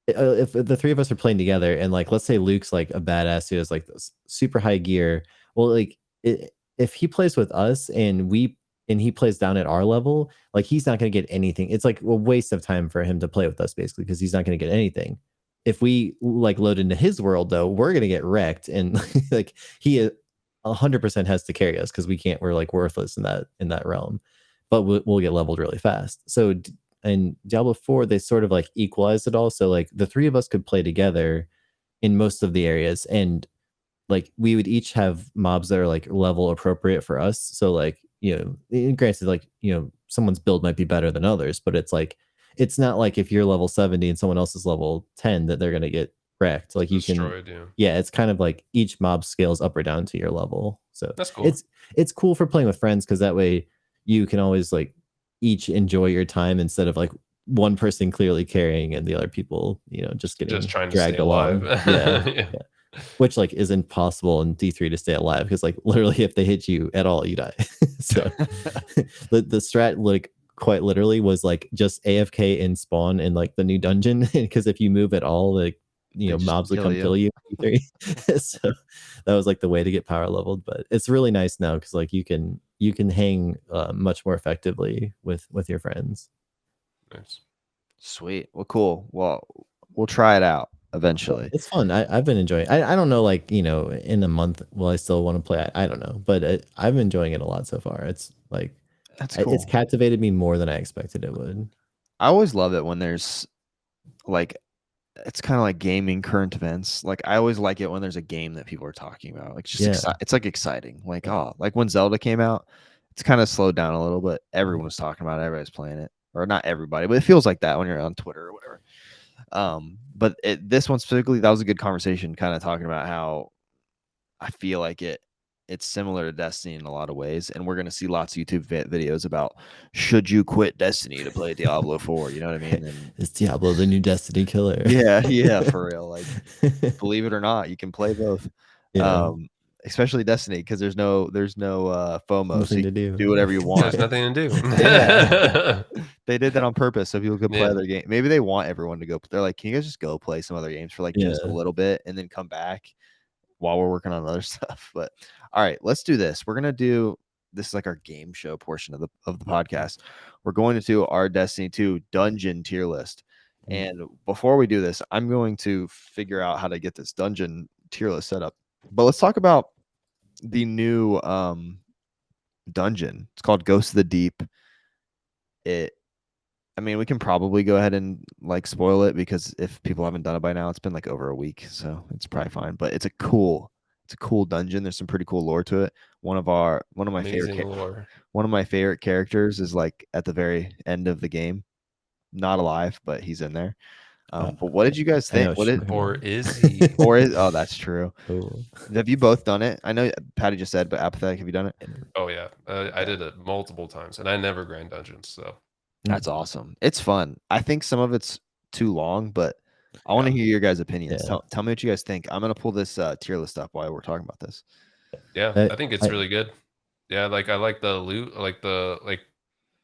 if the three of us are playing together and like let's say Luke's like a badass who has like this super high gear, well like if he plays with us and he plays down at our level, like he's not going to get anything. It's like a waste of time for him to play with us basically because he's not going to get anything. If we like load into his world though, we're going to get wrecked and like he 100% has to carry us because we're like worthless in that realm, but we'll get leveled really fast. So in Diablo 4, they sort of like equalized it all. So like the three of us could play together in most of the areas, and like we would each have mobs that are like level appropriate for us. So like, granted, like, someone's build might be better than others, but it's like it's not like if you're level 70 and someone else is level 10 that they're gonna get wrecked. Like you can Destroyed, yeah. yeah, it's kind of like each mob scales up or down to your level. So That's cool. it's cool for playing with friends because that way you can always like each enjoy your time instead of like one person clearly carrying and the other people, just Just getting trying to stay dragged alive. along. Yeah. Yeah. Yeah. Which like is impossible in D3 to stay alive because like literally if they hit you at all, you die. So the strat like quite literally was like just AFK and spawn in like the new dungeon because if you move at all, like They just mobs would kill come you. kill you in D3. So that was like the way to get power leveled. But it's really nice now because like you can hang much more effectively with your friends. Nice. Sweet. Well, cool. Well, we'll try it out eventually. It's fun. I've been enjoying. I don't know, like in a month, will I still want to play? I don't know, but I'm enjoying it a lot so far. It's like That's it's cool. captivated me more than I expected it would. I always love it when there's like it's kind of like gaming current events. Like I always like it when there's a game that people are talking about. Like just Yeah. it's like exciting. Like Yeah. like when Zelda came out, it's kind of slowed down a little, but everyone was talking about it. Everybody's playing it, or not everybody, but it feels like that when you're on Twitter or whatever. But this one specifically, that was a good conversation, kind of talking about how I feel like it's similar to Destiny in a lot of ways, and we're gonna see lots of YouTube videos about should you quit Destiny to play Diablo 4. You know what I mean? And Is Diablo the new Destiny killer? yeah, for real. Like, believe it or not, you can play both. Yeah. Especially Destiny because there's no FOMO, so Nothing you to can do. do whatever you There's want. nothing to Yeah. do. They did that on purpose so people could play Yeah. other game. Maybe they want everyone to go. They're like, can you guys just go play some other games for like just a Yeah. little bit and then come back while we're working on other stuff? But all right, let's do this. We're gonna do this is like our game show portion of the podcast. We're going to do our Destiny 2 dungeon tier list. And before we do this, I'm going to figure out how to get this dungeon tier list set up. But let's talk about the new dungeon. It's called Ghost of the Deep. I mean, we can probably go ahead and like spoil it because if people haven't done it by now, it's been like over a week, so it's probably fine. But it's a cool dungeon. There's some pretty cool lore to it. One of my Amazing lore. one of my favorite characters is like at the very end of the game, not alive, but he's in there. But what did you guys I know think? What did Or is he? or is oh that's true. Cool. Have you both done it? I know Patty just said, but Apathetic, have you done it? Oh yeah, I did it multiple times, and I never grind dungeons. So That's awesome. It's fun. I think some of it's too long, but I want to yeah, hear your guys' opinions. Yeah. Tell me what you guys think. I'm gonna pull this tier list up while we're talking about this. yeah, I, I think it's I, really good. Yeah, like I like the loot, I like the like.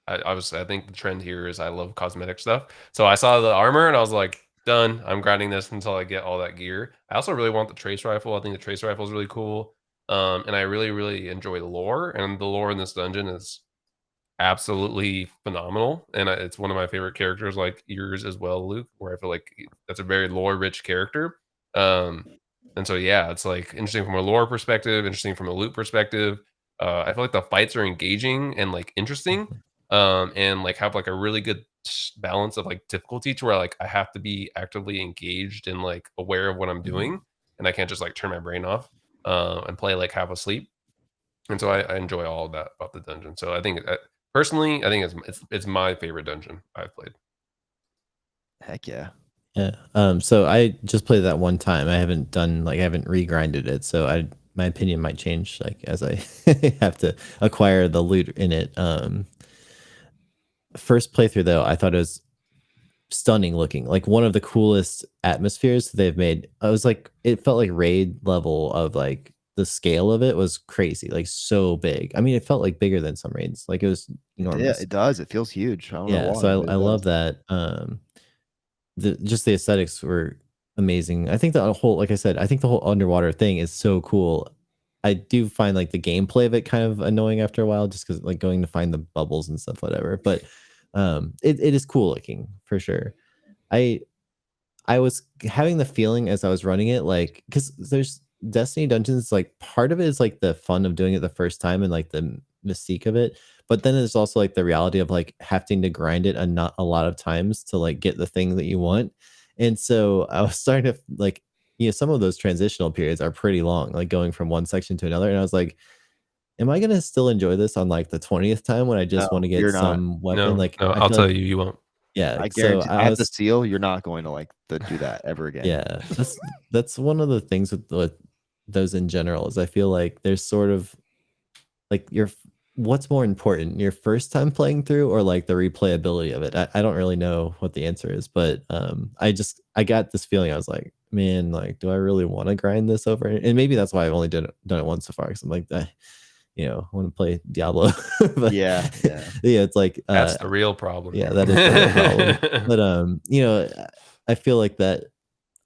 Obviously, I think the trend here is I love cosmetic stuff. So I saw the armor and I was like, done. I'm grinding this until I get all that gear. I also really want the trace rifle. I think the trace rifle is really cool. And I really, really enjoy the lore. And the lore in this dungeon is absolutely phenomenal, and it's one of my favorite characters, like yours as well, Luke. Where I feel like that's a very lore-rich character. Um, and so yeah, it's like interesting from a lore perspective, interesting from a loot perspective. I feel like the fights are engaging and like interesting, Mhm. and like have like a really good balance of like difficulty to where like I have to be actively engaged and like aware of what I'm doing, and I can't just like turn my brain off and play like half asleep. And so I enjoy all of that about the dungeon. So I think personally, I think it's my favorite dungeon I've played. Heck yeah. Yeah. So I just played that one time. I haven't done like I haven't regrinded it, so I my opinion might change like as I have to acquire the loot in it. First playthrough though, I thought it was stunning looking, like one of the coolest atmospheres they've made. I was like, it felt like raid level of like the scale of it was crazy, like so big. I mean, it felt like bigger than some raids, like it was Yeah, enormous. it does. It feels huge. I don't know Yeah, why, so but I it love does. that. The aesthetics were amazing. I think the whole, like I said, I think the whole underwater thing is so cool. I do find like the gameplay of it kind of annoying after a while, just because like going to find the bubbles and stuff, whatever. But it is cool looking for sure. I I was having the feeling as I was running it, like, because there's Destiny dungeons, like part of it is like the fun of doing it the first time and like the mystique of it. But then there's also like the reality of like having to grind it and not a lot of times to like get the thing that you want. And so I was starting to like, some of those transitional periods are pretty long, like going from one section to another. And I was like, am I gonna still enjoy this on like the 20th time when I No, just want to get you're not. some weapon? No, Like no, I I'll feel tell like, you, you won't. yeah. I So guarantee I I have the was seal, you're not going to like do that ever again. Yeah, that's one of the things with those in general is I feel like there's sort of like what's more important, your first time playing through or like the replayability of it? I don't really know what the answer is, but I got this feeling I was like, man, like, do I really want to grind this over? And maybe that's why I've only done it once so far because I'm like, I want to play Diablo, but Yeah, yeah. yeah, it's like That's the real problem yeah, that is the real problem. here. But I feel like that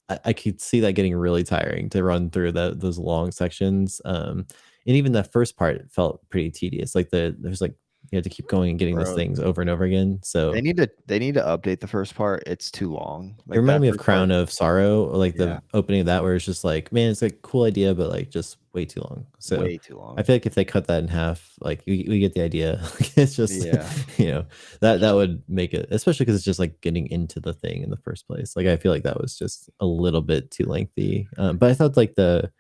I could see that getting really tiring to run through those long sections. And even that first part felt pretty tedious. Like there's like you have to keep going and getting those Bro, things over and over again. So they need to update the first part. It's too long. it Like reminded that me of first part. Crown of Sorrow, or like Yeah, the opening of that, where it's just like, man, it's a cool idea, but like just way too long. So way too I long. feel like if they cut that in half, like we get the idea. It's just Yeah. that would make it, especially because it's just like getting into the thing in the first place. Like I feel like that was just a little bit too lengthy. But I thought like the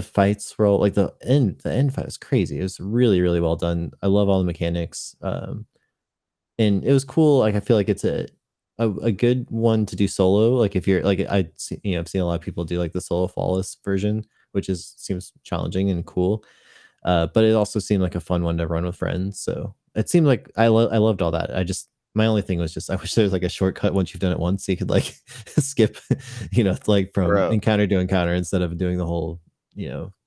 fights were all like the end fight was crazy. It was really really well done. I love all the mechanics. And it was cool. Like I feel like it's a good one to do solo. Like if you're like I've seen a lot of people do like the solo flawless version, which is seems challenging and cool. But it also seemed like a fun one to run with friends. So it seemed like I loved all that. My only thing was just I wish there was like a shortcut once you've done it once, so you could like skip, like from Bro, encounter to encounter instead of doing the whole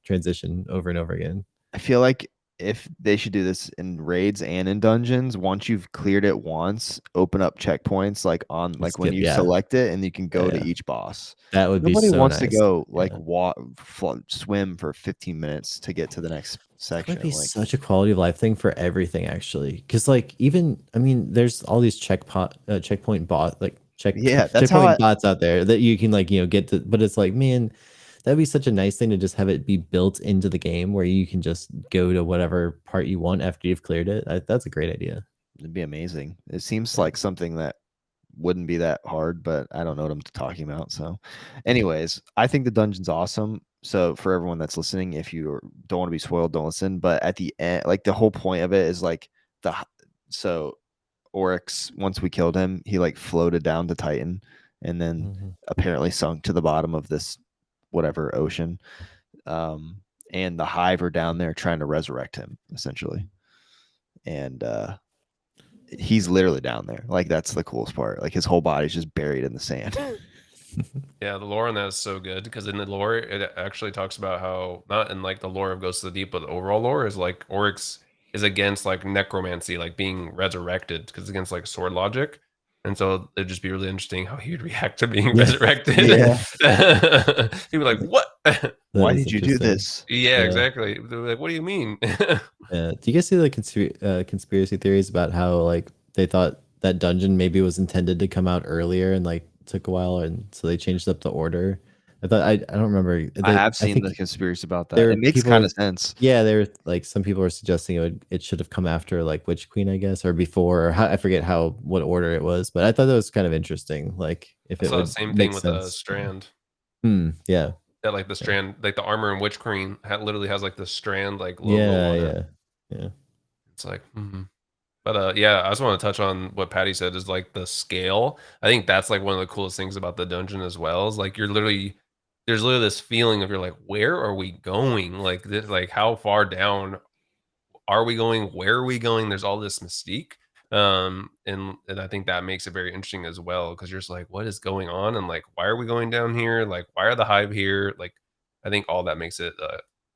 transition over and over again. I feel like if they should do this in raids and in dungeons, once you've cleared it once, open up checkpoints And when skip, you yeah, select it and you can yeah, go to yeah. each boss. That would be Nobody so wants to nice. go like Yeah. swim for 15 minutes to get to the next That would section. be Like, such a quality of life thing for everything, actually. Because, like, even I mean, there's all these checkpoint bot like yeah, that's how checkpoint bots out there that you can like get to. But it's like, man, that'd be such a nice thing to just have it be built into the game where you can just go to whatever part you want after you've cleared it. That's a great idea. it'd be amazing. It seems like something that wouldn't be that hard, but I don't know what I'm talking about. So, anyways, I think the dungeon's awesome. So for everyone that's listening, if you don't want to be spoiled, don't listen. But at the end, like the whole point of it is like so Oryx, once we killed him, he like floated down to Titan and then Mhm. apparently sunk to the bottom of this whatever ocean. Um, and the Hive are down there trying to resurrect him essentially. And he's literally down there. Like that's the coolest part. Like his whole body's just buried in the sand. Yeah, the lore on that is so good because in the lore it actually talks about how not in like the lore of Ghosts of the Deep, but the overall lore is like Oryx is against like necromancy, like being resurrected because it's against like sword logic. And so it'd just be really interesting how he would react to being Yeah. resurrected. Yeah. He'd be like, "What?" That Why is did you do interesting. this? Yeah, Yeah. exactly. They're like, "What do you mean?" Do you guys see the conspiracy theories about how like they thought that dungeon maybe was intended to come out earlier and like took a while, and so they changed up the order? I don't remember. I have I seen the think conspiracy about that. there were It makes people were kind of sense. yeah, there were like some people were suggesting it should have come after like Witch Queen, I guess, or before, or how, I forget how what order it was, but I thought that was kind of interesting. Like if I it saw the would same thing make with sense. Strand. Yeah. That like the Yeah. strand, like the armor in Witch Queen, literally has like the strand like logo Yeah. on it. Yeah. Yeah. It's like, but yeah, I just want to touch on what Patty said is like the scale. I think that's like one of the coolest things about the dungeon as well. Is like there's literally this feeling of you're like, where are we going? Like this, like how far down are we going? Where are we going? There's all this mystique. And I think that makes it very interesting as well because you're just like, what is going on? And like, why are we going down here? Like, why are the hive here? Like, I think all that makes it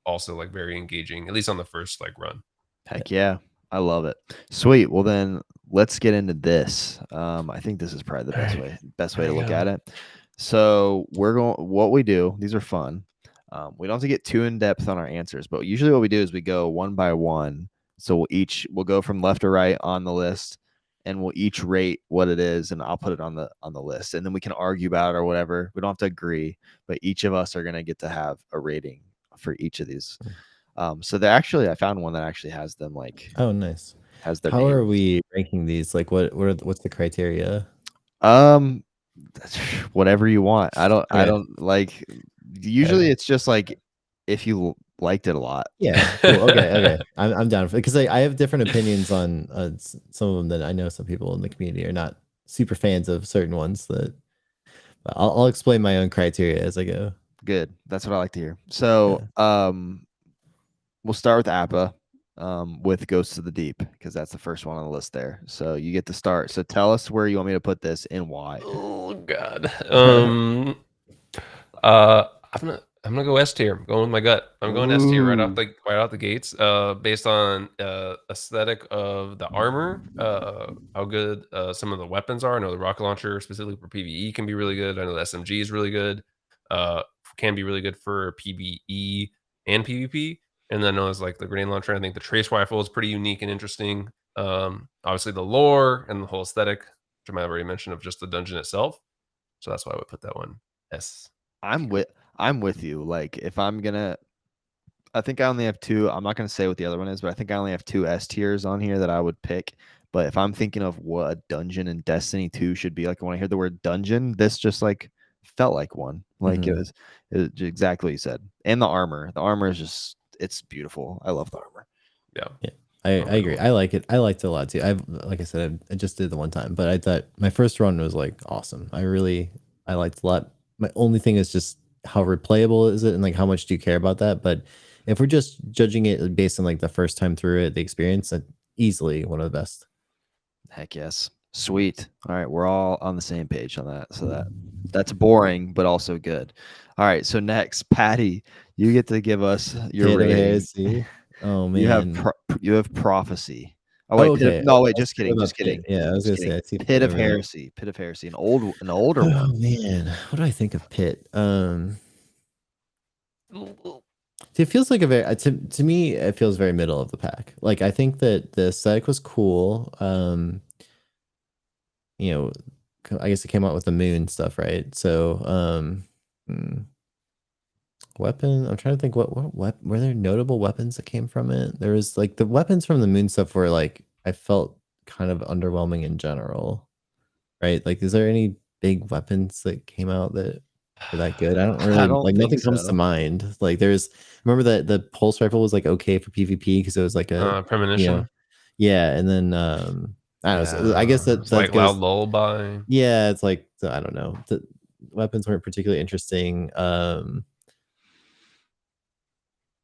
also like very engaging, at least on the first like run. Heck yeah. I love it. Sweet. Well then let's get into this. I think this is probably the All right, best way there to you look go. at it. So we're going what we do, these are fun. We don't have to get too in depth on our answers, but usually what we do is we go one by one. So we'll go from left to right on the list and we'll each rate what it is and I'll put it on the list. And then we can argue about it or whatever. We don't have to agree, but each of us are gonna get to have a rating for each of these. So I found one that actually has them like Oh, nice. has their How are names. we ranking these? Like, what's the criteria? Um, whatever you want. I Okay. don't like. Okay. Usually, it's just like if you liked it a lot. Yeah. Cool. Okay. Okay. I'm down for it because I have different opinions on some of them that I know some people in the community are not super fans of certain ones. That but I'll explain my own criteria as I go. Good. That's what I like to hear. So, Yeah. we'll start with Appa, with Ghosts of the Deep because that's the first one on the list there. So you get to start. So tell us where you want me to put this and why. Oh God. I'm gonna go S tier. I'm going with my gut. I'm going S tier Ooh. right out the gates. Based on aesthetic of the armor, how good some of the weapons are. I know the rocket launcher specifically for PvE can be really good. I know the SMG is really good. Can be really good for PvE and PvP. And then I know it's like the grenade launcher. I think the trace rifle is pretty unique and interesting. Obviously the lore and the whole aesthetic, which I might have already mentioned of just the dungeon itself. So that's why I would put that one S. I'm with I'm with you. Like if I'm gonna I think I only have two. I'm not gonna say what the other one is, but I think I only have two S tiers on here that I would pick. But if I'm thinking of what a dungeon in Destiny 2 should be like when I hear the word dungeon, this just like felt like one. Like Mhm. it was exactly what you said. And the armor. The armor is just it's beautiful. I love the armor. Yeah. Yeah. I I'm gonna agree. go. I like it. I liked it a lot too. I've like I said, I just did the one time, but I thought my first run was like awesome. I liked a lot. My only thing is just how replayable is it and like how much do you care about that? But if we're just judging it based on like the first time through it, the experience, easily one of the best. Heck yes. Sweet. All right, we're all on the same page on that. So that's boring, but also good. All right, so next, Patty, you get to give us your Pit of rating. Heresy. Oh You have man. you have prophecy. Oh Oh, wait, okay. no wait, I just see kidding, about just Pit. kidding, Yeah, I was just gonna kidding. say I see Pit Pit of over there. Heresy, Pit of Heresy, an older Oh one. man, what do I think of Pit? It feels like a very to me it feels very middle of the pack. Like I think that the aesthetic was cool. You know, I guess it came out with the moon stuff, right? So, hmm, weapon. I'm trying to think what were there notable weapons that came from it? There was like the weapons from the moon stuff were like I felt kind of underwhelming in general, right? Like, is there any big weapons that came out that were that good? I don't I really don't like think nothing comes to so. mind. Like, remember that the pulse rifle was like okay for PvP because it was like a you know Premonition. yeah, and then I don't know. So I guess Yeah. It's that like Loud goes Lullaby. yeah. It's like I don't know. The weapons weren't particularly interesting.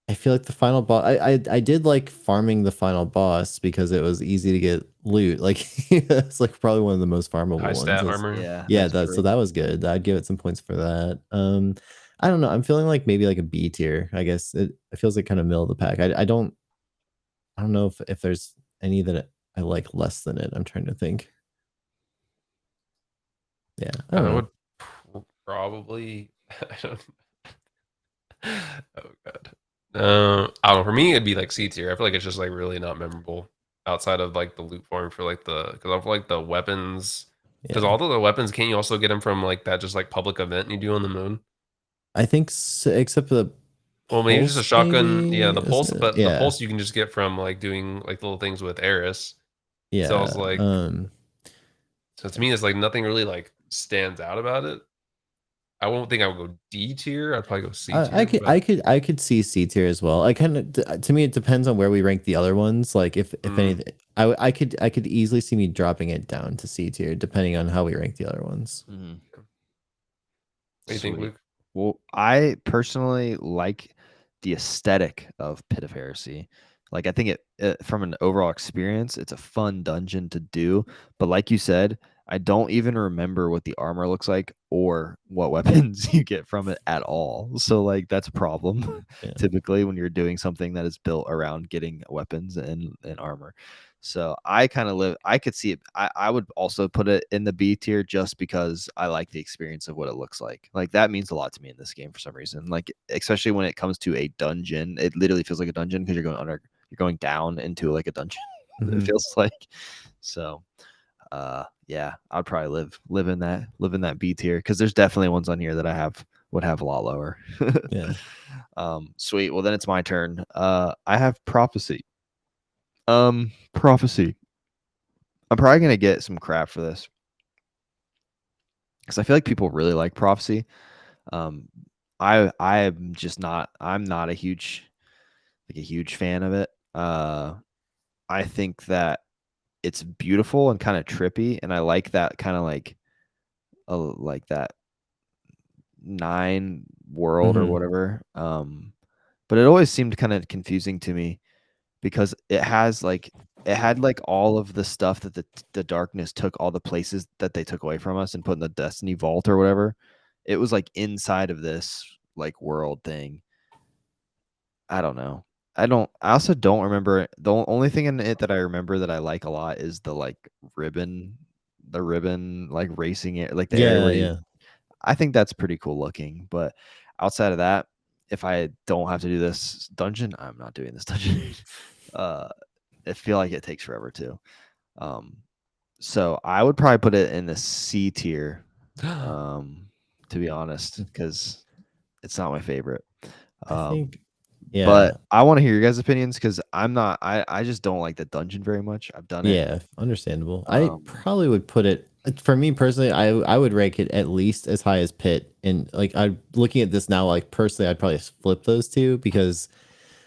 I feel like the final boss. I did like farming the final boss because it was easy to get loot. Like it's like probably one of the most farmable High ones. stat armor. Yeah, Yeah, that's that so true. that was good. I'd give it some points for that. I don't know. I'm feeling like maybe like a B tier. I guess it feels like kind of middle of the pack. I don't know if there's any that I like less than it. I'm trying to think. Yeah, I don't I know. would probably. I don't. Oh god. I don't know. For me, it'd be like C tier. I feel like it's just like really not memorable outside of like the loot farm for like the because I feel like the weapons. Because Yeah, all of the weapons, can't you also get them from like that just like public event you do on the moon? I think so, except for the Well, maybe just a pulse, shotgun. Yeah, maybe the is pulse, it? but the Yeah, pulse you can just get from like doing like little things with Eris. So I yeah. was like, so to me, it's like nothing really like stands out about it. I won't think I would go D tier. I'd probably go C I tier, could but I could I could see C tier as well. I kind of to me it depends on where we rank the other ones. Like if mm, anything, I could easily see me dropping it down to C tier depending on how we rank the other ones. Mhm. what do you think, Sweet. Luke? Well, I personally like the aesthetic of Pit of Heresy. Like, I think from an overall experience, it's a fun dungeon to do. But like you said, I don't even remember what the armor looks like or what weapons you get from it at all. So, like, that's a problem Yeah. typically when you're doing something that is built around getting weapons and armor. So I kind of I could see it. I would also put it in the B tier just because I like the experience of what it looks like. Like that means a lot to me in this game for some reason. Like especially when it comes to a dungeon, it literally feels like a dungeon because you're going down into like a dungeon. It Hmm. feels like. So yeah, I'd probably live in that B tier because there's definitely ones on here that would have a lot lower. Yeah. Sweet. Well then it's my turn. I have prophecy. Prophecy. I'm probably gonna get some crap for this because I feel like people really like prophecy. Um, I'm just not. I'm not a huge fan of it. I think that it's beautiful and kind of trippy, and I like that kind of like that nine world or Hmm. whatever. But it always seemed kind of confusing to me because it had like all of the stuff that the darkness took all the places that they took away from us and put in the destiny vault or whatever. It was like inside of this like world thing. I don't know. I also don't remember the only thing in it that I remember that I like a lot is the ribbon like racing it like the area Yeah. where you Yeah. I think that's pretty cool looking, but outside of that, if I don't have to do this dungeon, I'm not doing this dungeon. uh I feel like it takes forever too. Um, so I would probably put it in the C tier, to be honest, because it's not my favorite. I Um, think. but Yeah. I want to hear your guys' opinions because I'm not. I just don't like the dungeon very much. I've done it. Yeah, understandable. I Um, probably would put it for me personally. I would rank it at least as high as Pit, and like I'm looking at this now. Like personally, I'd probably flip those two because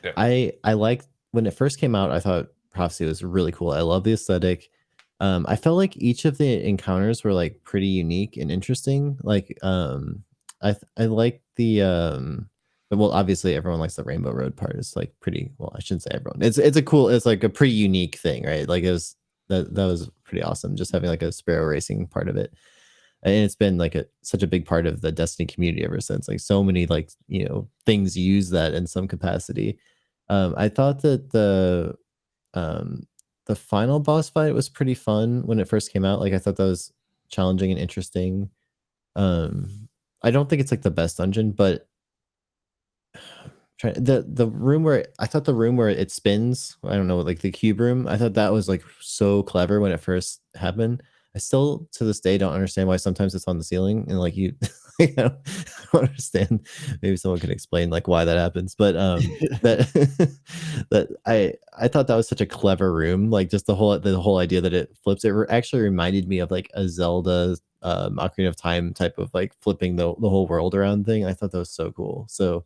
Yeah, I like when it first came out. I thought Prophecy was really cool. I love the aesthetic. I felt like each of the encounters were like pretty unique and interesting. Like I like the well, obviously everyone likes the Rainbow Road part. It's like pretty well. I shouldn't say everyone. It's a cool. It's like a pretty unique thing, right? Like it was that was pretty awesome. Just having like a sparrow racing part of it, and it's been like such a big part of the Destiny community ever since. Like so many like things use that in some capacity. I thought that um the final boss fight was pretty fun when it first came out. Like I thought that was challenging and interesting. I don't think it's like the best dungeon, but the room where I thought the room where it spins, I don't know, like the cube room, I thought that was like so clever when it first happened. I still to this day don't understand why sometimes it's on the ceiling and like you I don't understand. Maybe someone could explain like why that happens. But that that I thought that was such a clever room. Like just the whole idea that it flips. Actually reminded me of like a Zelda Ocarina of Time type of like flipping the whole world around thing. I thought that was so cool. So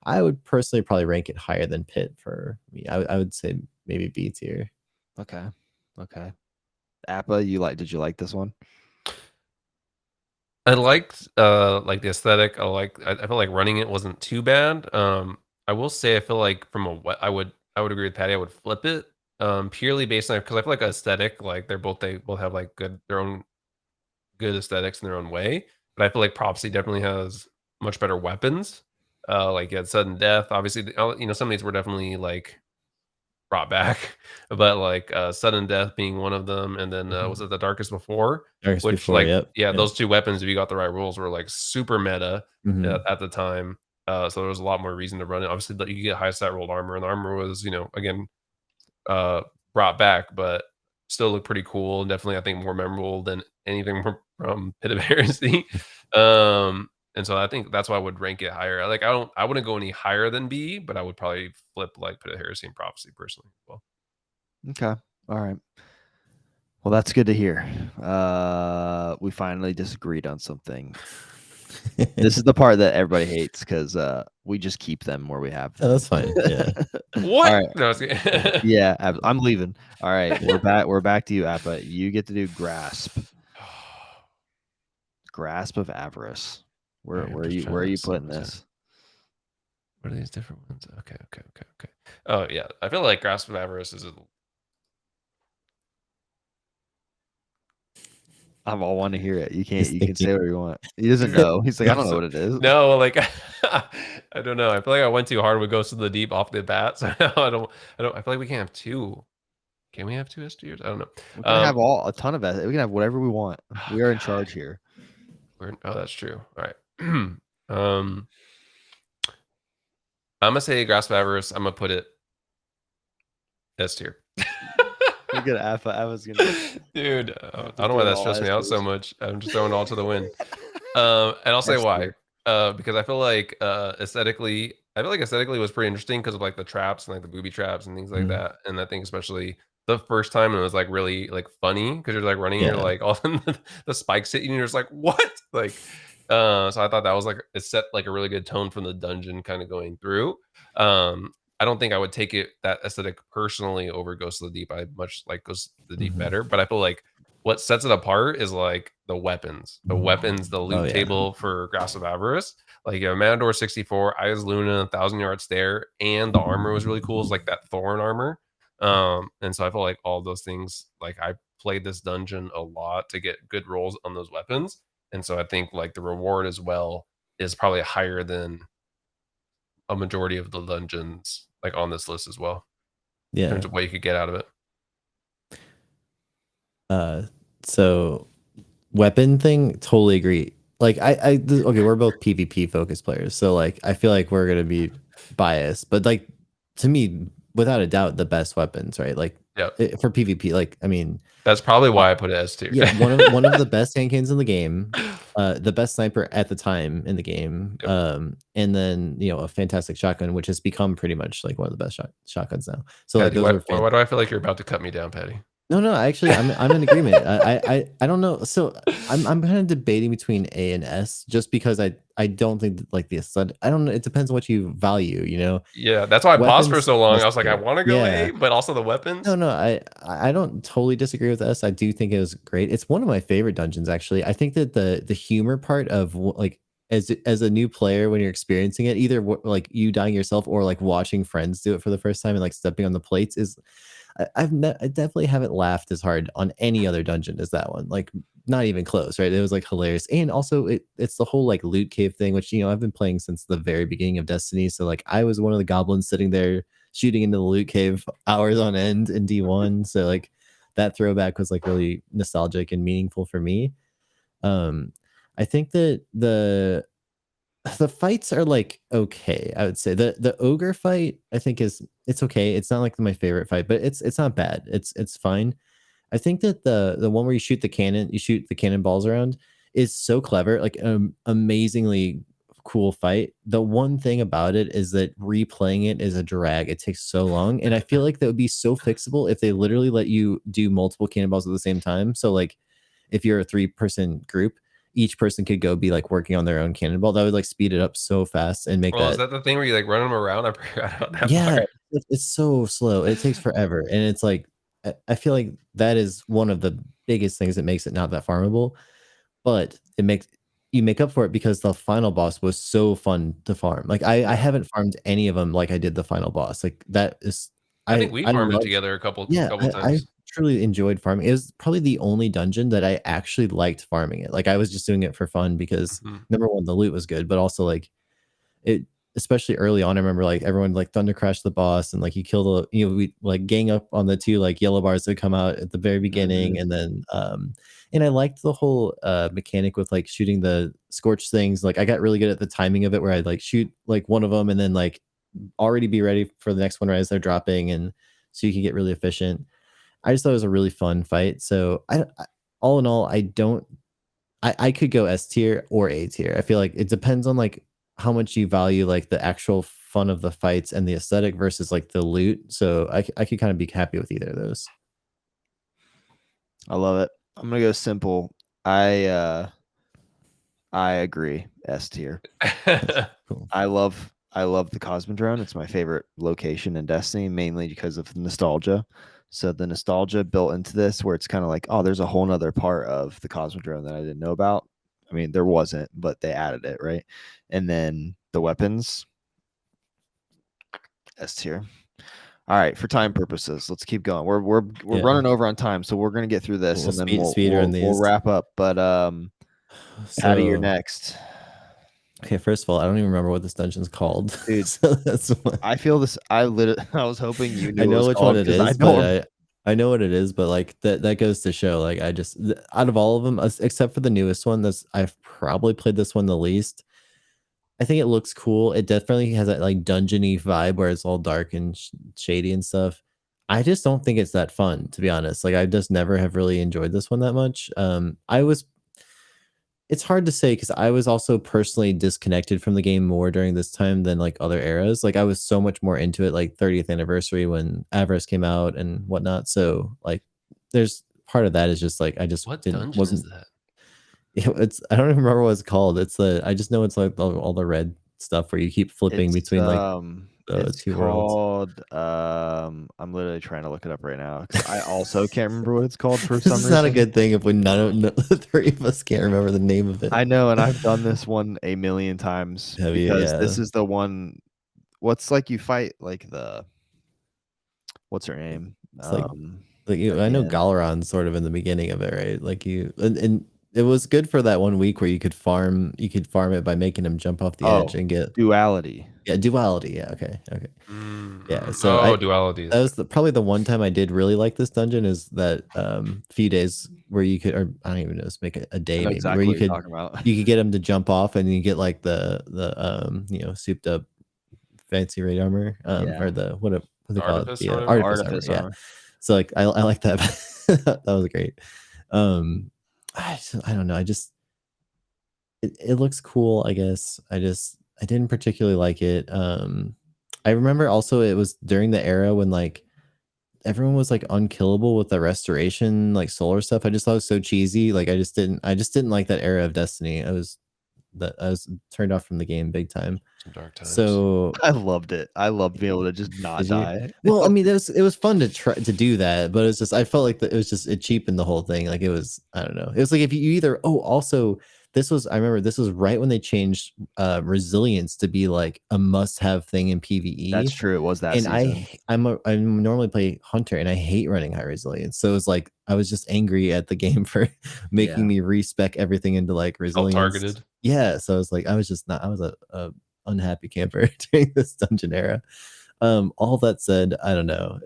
I would personally probably rank it higher than Pit for me. I would say maybe B tier. okay, okay. Appa, you like? Did you like this one? I liked like the aesthetic. I felt like running it wasn't too bad. I will say I feel like from a what I would agree with Patty. I would flip it purely based on because I feel like aesthetic like they both have like good their own good aesthetics in their own way. But I feel like Prophecy definitely has much better weapons. Like you had sudden death. Obviously, some of these were definitely like brought back, but like sudden death being one of them, and then was it the darkest before? Darkest Which Before, like yep, yeah, yep. those two weapons, if you got the right rules, were like super meta Mhm. at the time. So there was a lot more reason to run it. Obviously, you get high stat rolled armor, and the armor was again uh, brought back, but still look pretty cool. And definitely, I think more memorable than anything from Pit of Heresy. And so I think that's why I would rank it higher. Like I wouldn't go any higher than B, but I would probably flip like Pit of Heresy and Prophecy personally. Well, Okay. All right. Well, that's good to hear. We finally disagreed on something. This is the part that everybody hates because we just keep them where we have Oh, them. that's fine. Yeah. what? All right. No, I was kidding. Yeah, I'm leaving. All right, we're back. We're back to you, Appa. You get to do grasp. Grasp of avarice. Where Alright, I'm where are just you trying where are to you putting summarize it. this? What are these different ones? Okay. Oh yeah, I feel like Grasp of Avarice is I want to hear it. You He's can thinking. say what you want. He doesn't know. He's like, I don't know what it is. no, like I don't know. I feel like I went too hard with Ghost of the Deep off the bat. So I feel like we can't have two. Can we have two S tiers? I don't know. We can have a ton of it. We can have whatever we want. We are in charge here. That's true. All right. I'm gonna say Grasp of Avarice. I'm gonna put it S tier. Look at Appa. Appa's gonna Dude, have I to don't know do why it that all stressed me S out so tiers. much. I'm just throwing it all to the wind. And I'll say S why. tier. Because I feel like aesthetically was pretty interesting because of like the traps and like the booby traps and things like Mhm. that. And I think especially the first time it was like really like funny because you're like running and you're Yeah. like all the spikes hit you and you're just like, what? Like so I thought that was like it set like a really good tone from the dungeon kind of going through. I don't think I would take it that aesthetic personally over Ghost of the Deep. I much like Ghost of the Deep Mhm. better, but I feel like what sets it apart is like the weapons, the Oh, loot yeah. table for Grasp of Avarice. Like you have Matador 64, Eyes Luna, 1,000 Yard Stare, and the armor was really cool. It's like that Thorn armor. And so I feel like all those things, like I played this dungeon a lot to get good rolls on those weapons. And so I think like the reward as well is probably higher than a majority of the dungeons like on this list as well in Yeah. terms of what you could get out of it. Uh, so weapon thing, totally agree. Like okay, we're both PvP focused players, so like I feel like we're gonna be biased, but like to me, without a doubt, the best weapons, right? Like Yeah. for PvP, like I mean, That's probably why I put it as tier. yeah, one of the best hand cannons in the game, the best sniper at the time in the game, Yep. and then a fantastic shotgun, which has become pretty much like one of the best shotguns now. So like Patty, those why are why do I feel like you're about to cut me down, Patty? no, actually, I'm in agreement. I don't know. So I'm kind of debating between A and S, just because I don't think that, like the aesthetic. I don't know. It depends on what you value. Yeah, that's why I paused for Weapons so long. S I was like, I tier. wanna go Yeah. A, but also the No, weapons. no. I don't totally disagree with S. I do think it was great. It's one of my favorite dungeons, actually. I think that the humor part of like as a new player when you're experiencing it, either like you dying yourself or like watching friends do it for the first time and like stepping on the plates is I definitely haven't laughed as hard on any other dungeon as that one. Like not even close, right? It was like hilarious. And also it's the whole like loot cave thing, which I've been playing since the very beginning of Destiny. So like I was one of the goblins sitting there shooting into the loot cave hours on end in D1. So like that throwback was like really nostalgic and meaningful for me. Um I think that the fights are like okay, I would say. The ogre fight I think it's okay. It's not like my favorite fight, but it's not bad. It's fine. I think that the one where you shoot the cannonballs around is so clever, like amazingly cool fight. The one thing about it is that replaying it is a drag. It takes so long, and I feel like that would be so fixable if they literally let you do multiple cannonballs at the same time. So like if you're a 3-person group, each person could go be like working on their own cannonball. That would like speed it up so fast and make Well, is that. that the thing where you, like, run them around? I forgot about that Yeah, part. it's so slow. It takes forever, and it's like I feel like that is one of the biggest things that makes it not that farmable. But you make up for it because the final boss was so fun to farm. Like I Yeah. haven't farmed any of them like I did the final boss. Like that is I think we I farmed it loved. together a Yeah, couple I times. truly enjoyed farming. It was probably the only dungeon that I actually liked farming it. Like I was just doing it for fun because Mhm. number one, the loot was good, but also like it especially early on, I remember like everyone like Thunder Crash the boss, and like you kill the we like gang up on the two like yellow bars that come out at the very beginning, Mhm. and then and I liked the whole mechanic with like shooting the scorch things. Like I got really good at the timing of it, where I'd like shoot like one of them and then like already be ready for the next one right as they're dropping, and so you can get really efficient. I just thought it was a really fun fight. So all in all, I don't. I could go S tier or A tier. I feel like it depends on like how much you value like the actual fun of the fights and the aesthetic versus like the loot. So I could kind of be happy with either of those. I love it. I'm gonna go simple. I agree. S tier. Cool. I love the Cosmodrome. It's my favorite location in Destiny, mainly because of nostalgia. So the nostalgia built into this, where it's kind of like, oh, there's a whole nother part of the Cosmodrome that I didn't know about. I mean, there wasn't, but they added it, right? And then the weapons, S tier. All right, for time purposes, let's keep going. We're Yeah. running over on time, so we're gonna get through this, We'll and then speed run we'll these. wrap up. But Patty, you're So next. okay, first of all, I don't even remember what this dungeon's called. Dude, So that's why. I feel this. I literally, I was hoping you knew I what it know was which one called it because I is, don't. but I know what it is, but like that goes to show like I just out of all of them, except for the newest one, that's I've probably played this one the least. I think it looks cool. It definitely has that like dungeony vibe where it's all dark and shady and stuff. I just don't think it's that fun, to be honest. Like I just never have really enjoyed this one that much. I was it's hard to say because I was also personally disconnected from the game more during this time than like other eras. Like I was so much more into it, like 30th anniversary when Avarice came out and whatnot. So like, there's part of that is just like I just What didn't dungeon is wasn't. that? It's I don't even remember what it's called. It's the I just know it's like all the red stuff where you keep flipping between like the It's two worlds. called I'm literally trying to look it up right now because I also can't remember what it's called for This some is not a reason. good thing if we the three of us can't remember the name of it. I know, and I've done this one a million times Have you? because Yeah. this is the one. What's like you fight like the what's her name? It's like At I the know end. Galaron's sort of in the beginning of it, right? Like and it was good for that one week where you could farm it by making him jump off the edge Oh, and get duality. duality. Yeah, okay, okay. Yeah, so Oh, duality. that was probably the one time I did really like this dungeon is that few days where you could or I don't even know, let's make it a I day know maybe where exactly what you're talking about. you could get him to jump off and you get like the souped up fancy raid armor Yeah. or what do they call it, Artifice the or whatever? artifice armor. Artifice Yeah, armor. so like I like that. That was great. um I don't know, I just it looks cool, I guess. I didn't particularly like it. I remember also it was during the era when like everyone was like unkillable with the restoration like solar stuff. I just thought it was so cheesy. Like I just didn't like that era of Destiny. I was turned off from the game big time. Some dark times. So I loved it. I loved being able to just not did you? die. Well, I mean, it was fun to try to do that, but it's just I felt like it was just it cheapened the whole thing. Like it was I don't know. It was like if you either also this was I remember this was right when they changed resilience to be like a must have thing in That's PvE. true. It was that And season. I normally play hunter and I hate running high resilience. So it's like I was just angry at the game for making Yeah. me respec everything into like Felt resilience. targeted. Yeah, so I was like I was just not I was a unhappy camper during this dungeon era. All that said, I don't know.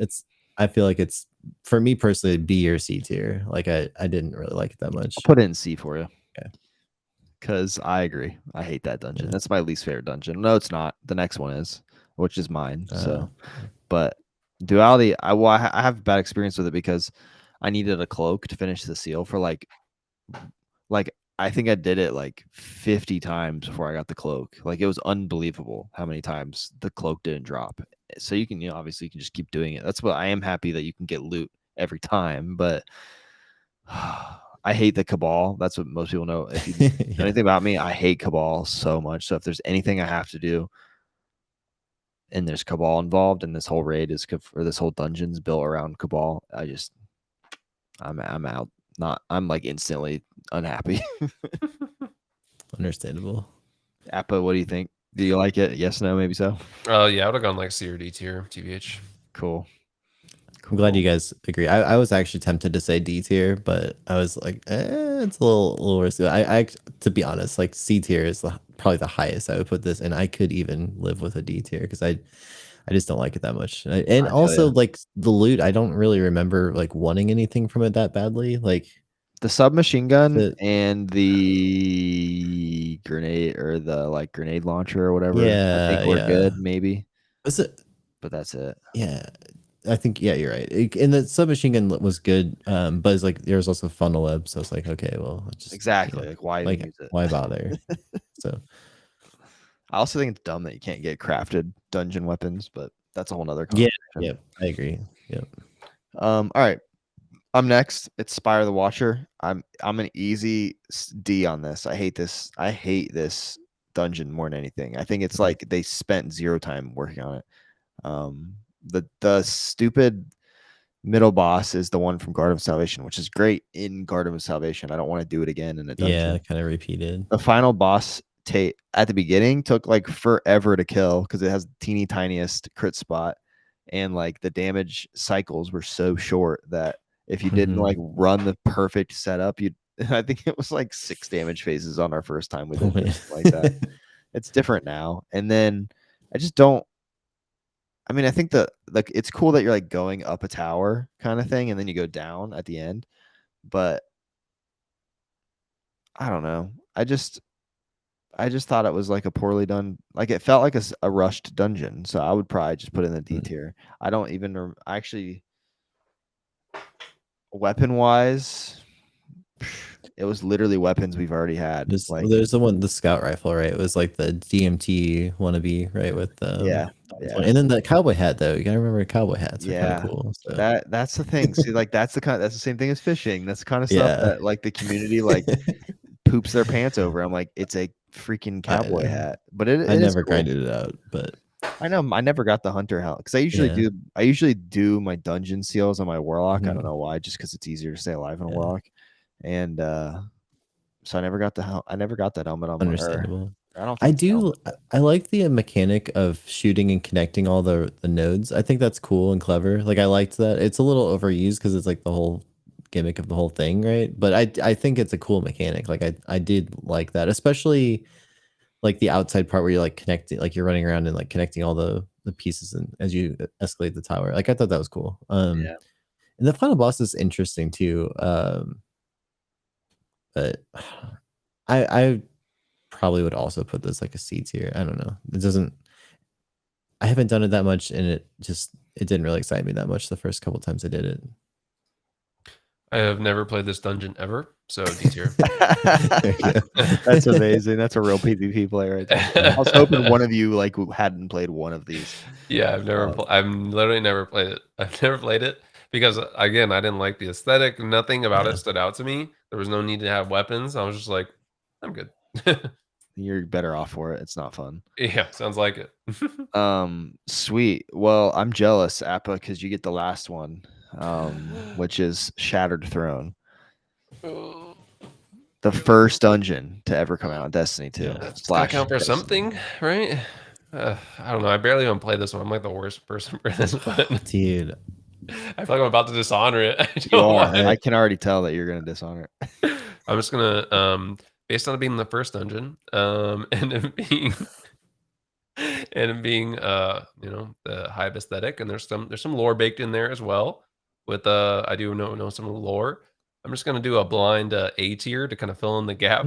I feel like it's for me personally B or C tier. Like I didn't really like it that much. I'll put it in C for you. Okay. Because I agree. I hate that dungeon. Yeah. That's my least favorite dungeon. No, it's not. The next one is, which is mine. So, but duality, I have bad experience with it because I needed a cloak to finish the seal for like I think I did it like 50 times before I got the cloak. Like it was unbelievable how many times the cloak didn't drop. So you can, obviously you can just keep doing it. That's what I am happy that you can get loot every time, but I hate the Cabal. That's what most people know. If you know Yeah. anything about me, I hate Cabal so much. So if there's anything I have to do and there's Cabal involved and this whole raid is or this whole dungeon's built around Cabal, I'm out. I'm like instantly unhappy. Understandable. Appa, what do you think? Do you like it? Yes, no, maybe so. Yeah, I would have gone like C or D tier, TBH. Cool. I'm glad you guys agree. I was actually tempted to say D tier, but I was like, it's a little worse. I to be honest, like C tier is probably the highest I would put this, and I could even live with a D tier because I just don't like it that much. And I feel also ya. like the loot, I don't really remember like wanting anything from it that badly. Like The submachine gun the and the grenade or the like grenade launcher or whatever, I think we're yeah. good, maybe, Was it? but that's it. Yeah, I think you're right. And the submachine gun was good, but it's like there's also funnel web, so it's like okay, well, just Exactly. Like, why even use it? why bother? So I also think it's dumb that you can't get crafted dungeon weapons, but that's a whole nother yeah, conversation. I agree. Yep. All right. I'm next. It's Spire the Watcher. I'm an easy D on this. I hate this. I hate this dungeon more than anything. I think it's like they spent 0 time working on it. The stupid middle boss is the one from Garden of Salvation, which is great in Garden of Salvation. I don't want to do it again in a dungeon. Yeah, kind of repeated. The final boss at the beginning took like forever to kill because it has the teeny tiniest crit spot, and like the damage cycles were so short that if you didn't like run the perfect setup, you I think it was like 6 damage phases on our first time with it, like that. It's different now. And then I just don't. I mean, I think like it's cool that you're like going up a tower kind of thing, and then you go down at the end. But I don't know. I just thought it was like a poorly done. Like it felt like a rushed dungeon. So I would probably just put it in the D tier. I don't even actually. Weapon wise, it was literally weapons we've already had. Like There's the scout rifle, right? It was like the DMT wannabe, right? With yeah. And then the cowboy hat though. You gotta remember cowboy hats are kind of cool. So. That's the thing. See, like that's the same thing as fishing. That's the kind of stuff that like the community like poops their pants over. I'm like, it's a freaking cowboy hat. But I never grinded it out, but I know I never got the hunter helmet because I usually do my dungeon seals on my warlock. I don't know why, just because it's easier to stay alive on a warlock. And so I never got that helmet on my understandable. I I like the mechanic of shooting and connecting all the nodes. I think that's cool and clever. Like I liked that. It's a little overused because it's like the whole gimmick of the whole thing, right? But I think it's a cool mechanic. Like I did like that, especially like the outside part where you're like connecting, like you're running around and like connecting all the pieces and as you escalate the tower. Like I thought that was cool. And the final boss is interesting too. But I probably would also put this like a C tier. I don't know. It doesn't. I haven't done it that much, and it didn't really excite me that much the first couple times I did it. I have never played this dungeon ever, so D tier. That's amazing. That's a real PvP player right there. I was hoping one of you like hadn't played one of these. Yeah, I've literally never played it. I've never played it because again, I didn't like the aesthetic. Nothing about it stood out to me. There was no need to have weapons. I was just like, I'm good. You're better off for it. It's not fun. Yeah, sounds like it. Sweet. Well, I'm jealous, Appa, because you get the last one. Which is Shattered Throne. The first dungeon to ever come out in Destiny 2. That's gotta count for something, right? I don't know. I barely even played this one. I'm like the worst person for this one. Dude. I feel like I'm about to dishonor it. You are. I can already tell that you're gonna dishonor it. I'm just gonna based on it being the first dungeon, and it being the hive aesthetic, and there's some lore baked in there as well. With I do know some lore. I'm just gonna do a blind A tier to kind of fill in the gap.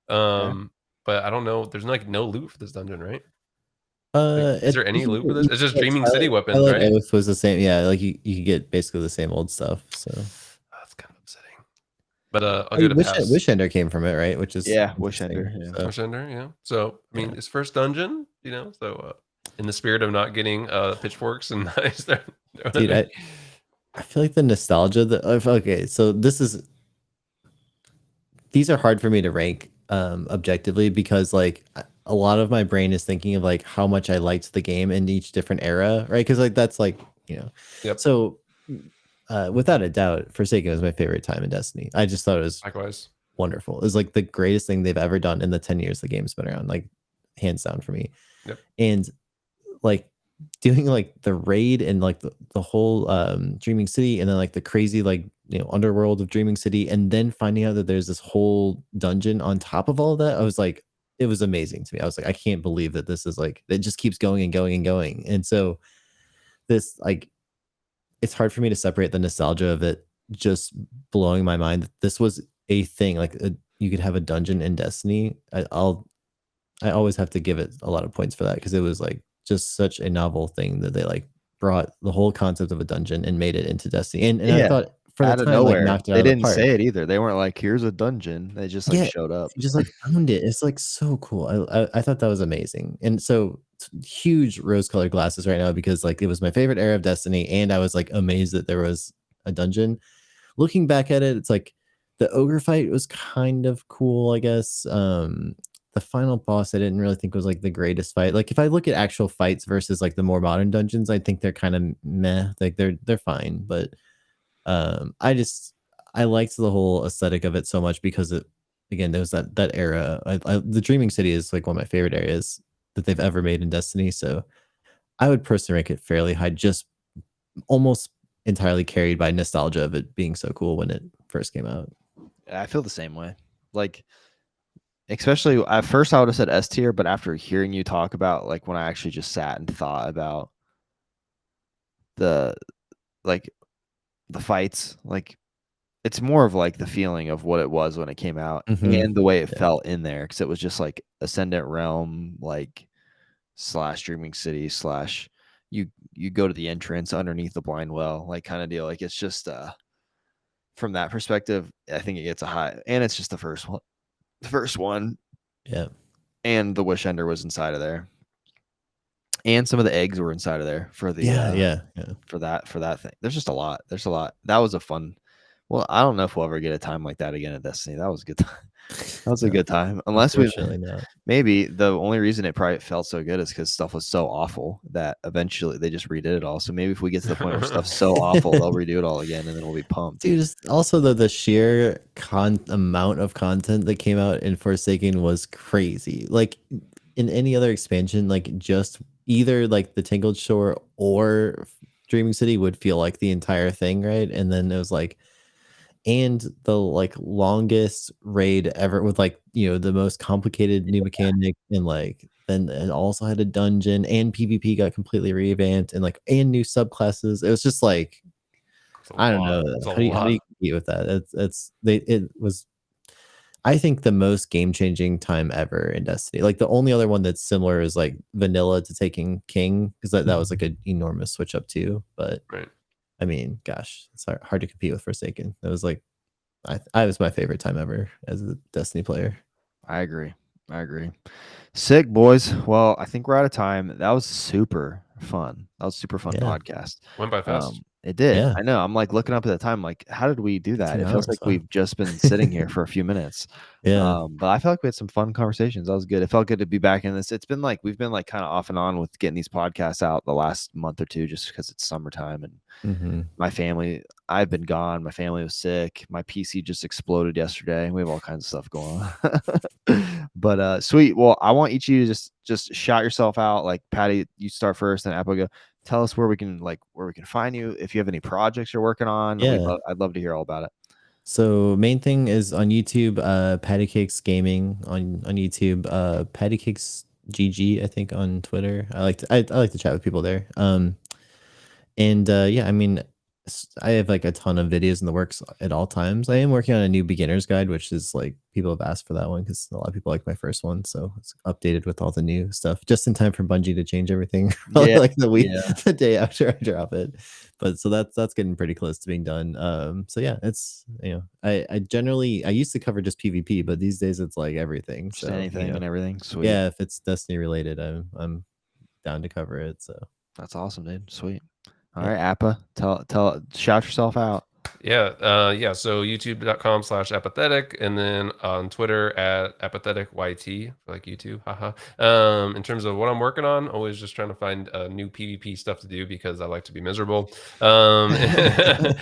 But I don't know. There's like no loot for this dungeon, right? Is there any loot for this? It's just Dreaming City weapons, right? It was the same. Yeah, like you could get basically the same old stuff. So that's kind of upsetting. But I'll go to pass. Wish Ender came from it, right? Which is Wish Ender. So. Wish Ender, yeah. So I mean, it's first dungeon, So in the spirit of not getting pitchforks and knives, dude, I feel like the nostalgia that okay. So these are hard for me to rank objectively because like a lot of my brain is thinking of like how much I liked the game in each different era, right? Because like that's like Yep. So without a doubt, Forsaken was my favorite time in Destiny. I just thought it was likewise wonderful. It was like the greatest thing they've ever done in the 10 years the game's been around, like hands down for me. Yep. And like doing like the raid and like the whole Dreaming City and then like the crazy like underworld of Dreaming City and then finding out that there's this whole dungeon on top of all of that, I was like, it was amazing to me. I was like, I can't believe that this is like it just keeps going and going and going. And so this like it's hard for me to separate the nostalgia of it just blowing my mind that this was a thing. Like you could have a dungeon in Destiny. I always have to give it a lot of points for that because it was like just such a novel thing that they like brought the whole concept of a dungeon and made it into Destiny. And I Yeah, thought for the out of time like nowhere. knocked it out They of the didn't park. say it either. They weren't like, "Here's a dungeon." They just, like, Yeah, showed up. you just like owned it. It's like so cool. I thought that was amazing. And so huge rose colored glasses right now because like it was my favorite era of Destiny and I was like amazed that there was a dungeon. Looking back at it, it's like the ogre fight was kind of cool, I guess. The final boss I didn't really think was like the greatest fight. Like if I look at actual fights versus like the more modern dungeons, I think they're kind of meh. Like they're fine, but I liked the whole aesthetic of it so much because it again there was that era. The Dreaming City is like one of my favorite areas that they've ever made in Destiny. So I would personally rank it fairly high, just almost entirely carried by nostalgia of it being so cool when it first came out. I feel the same way. Like, especially at first I would have said S tier, but after hearing you talk about, like, when I actually just sat and thought about the like, the fights, like, it's more of, like, the feeling of what it was when it came out Mhm. and the way it Yeah. felt in there because it was just, like, Ascendant Realm, like, slash Dreaming City slash you go to the entrance underneath the blind well, like, kinda deal. Like, it's just, from that perspective, I think it gets a high and it's just the first one, Yeah. and the Wish Ender was inside of there, and some of the eggs were inside of there for the, Yeah, yeah, yeah. for that thing. There's just a lot. There's a lot. That was a fun well, I don't know if we'll ever get a time like that again in Destiny. That was a good time. That was a No, good time. Unless we unfortunately not. maybe the only reason it probably felt so good is because stuff was so awful that eventually they just redid it all. So maybe if we get to the point where stuff's so awful, they'll redo it all again, and then we'll be pumped. Dude, just also the sheer amount of content that came out in Forsaken was crazy. Like in any other expansion, like just either like the Tangled Shore or Dreaming City would feel like the entire thing, right? And then it was like and the like longest raid ever with like the most complicated new mechanic and like then it also had a dungeon and PvP got completely revamped and like and new subclasses. It was just like It's a I don't lot. know. It's a How do you lot. compete with that? It was I think the most game-changing time ever in Destiny. Like the only other one that's similar is like vanilla to Taking King because that was like an enormous switch up too. But Right. I mean, gosh, it's hard to compete with Forsaken. That was like I was my favorite time ever as a Destiny player. I agree. I agree. Sick, boys. Well, I think we're out of time. That was super fun. That was super fun Yeah. podcast. Went by fast. It did. Yeah. I know. I'm like looking up at the time, like, how did we do that? 2 It feels like hours, huh? we've just been sitting here for a few minutes. Yeah. But I feel like we had some fun conversations. That was good. It felt good to be back in this. It's been like we've been like kind of off and on with getting these podcasts out the last month or two just because it's summertime and Mhm. my family, I've been gone. My family was sick. My PC just exploded yesterday. We have all kinds of stuff going on. But sweet. Well, I want each of you to just shout yourself out. Like Patty, you start first, and Apple go. Tell us where we can find you. If you have any projects you're working on, Yeah. I'd love to hear all about it. So main thing is on YouTube, Pattycakes Gaming on YouTube, Pattycakes GG I think on Twitter. I like to chat with people there. And yeah, I mean, I have like a ton of videos in the works at all times. I am working on a new beginner's guide, which is like people have asked for that one because a lot of people like my first one, so it's updated with all the new stuff just in time for Bungie to change everything probably Yeah, like yeah. the day after I drop it. But so that's getting pretty close to being done. So yeah, it's I generally I used to cover just PvP, but these days it's like everything. Just So anything and everything. Sweet. yeah, if it's Destiny related, I'm down to cover it. So That's awesome, dude. Sweet. All yeah. right, Appa, shout yourself out. Yeah. So youtube.com/apathetic and then on Twitter at apatheticyt for like YouTube. Haha. In terms of what I'm working on, always just trying to find new PvP stuff to do because I like to be miserable. But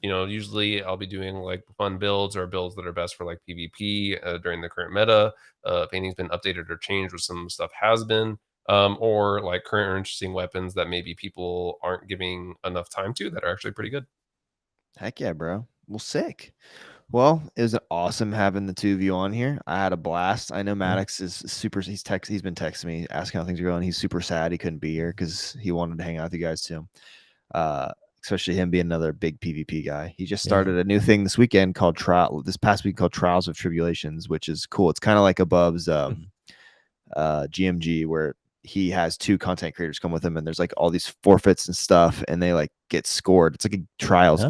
usually I'll be doing like fun builds or builds that are best for like PvP during the current meta. If anything's been updated or changed, or some stuff has been or like current or interesting weapons that maybe people aren't giving enough time to that are actually pretty good. Heck yeah, bro. Well, sick. Well, it was awesome having the two of you on here. I had a blast. I know Yeah. Maddox is super. He's been texting me asking how things are going. He's super sad he couldn't be here because he wanted to hang out with you guys too. Uh, Especially him being another big PvP guy. He just Yeah. started a new thing this weekend called this past week called Trials of Tribulations, which is cool. It's kind of like Above's GMG, where he has two content creators come with him, and there's like all these forfeits and stuff, and they like get scored. It's like a trials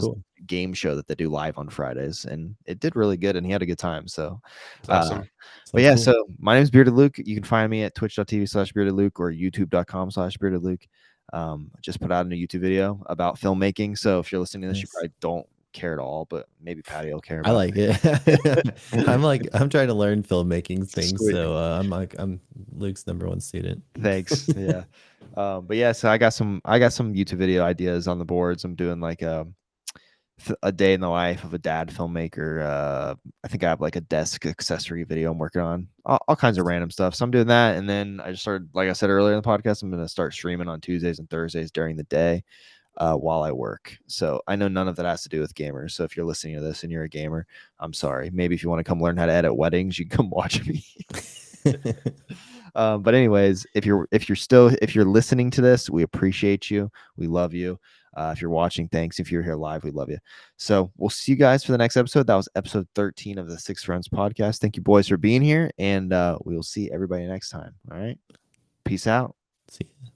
Cool. game show that they do live on Fridays, and it did really good, and he had a good time. So, It's awesome. but yeah, cool. so my name is Bearded Luke. You can find me at twitch.tv/beardedluke or youtube.com/beardedluke. I just put out a new YouTube video about filmmaking. So if you're listening to this, you probably don't care at all, but maybe Patty will care I about like it. I'm trying to learn filmmaking things, Sweet. so I'm Luke's #1 student. Thanks. Yeah. But yeah, so I got some YouTube video ideas on the boards. I'm doing like a day in the life of a dad filmmaker. I think I have like a desk accessory video I'm working on, all kinds of random stuff. So I'm doing that, and then I just started, like I said earlier in the podcast, I'm going to start streaming on Tuesdays and Thursdays during the day while I work. So I know none of that has to do with gamers. So if you're listening to this and you're a gamer, I'm sorry. Maybe if you want to come learn how to edit weddings, you can come watch me. But anyways, if you're listening to this, we appreciate you. We love you. If you're watching, thanks. If you're here live, we love you. So we'll see you guys for the next episode. That was episode 13 of the Six Friends podcast. Thank you, boys, for being here, and we will see everybody next time. All right. Peace out. See ya.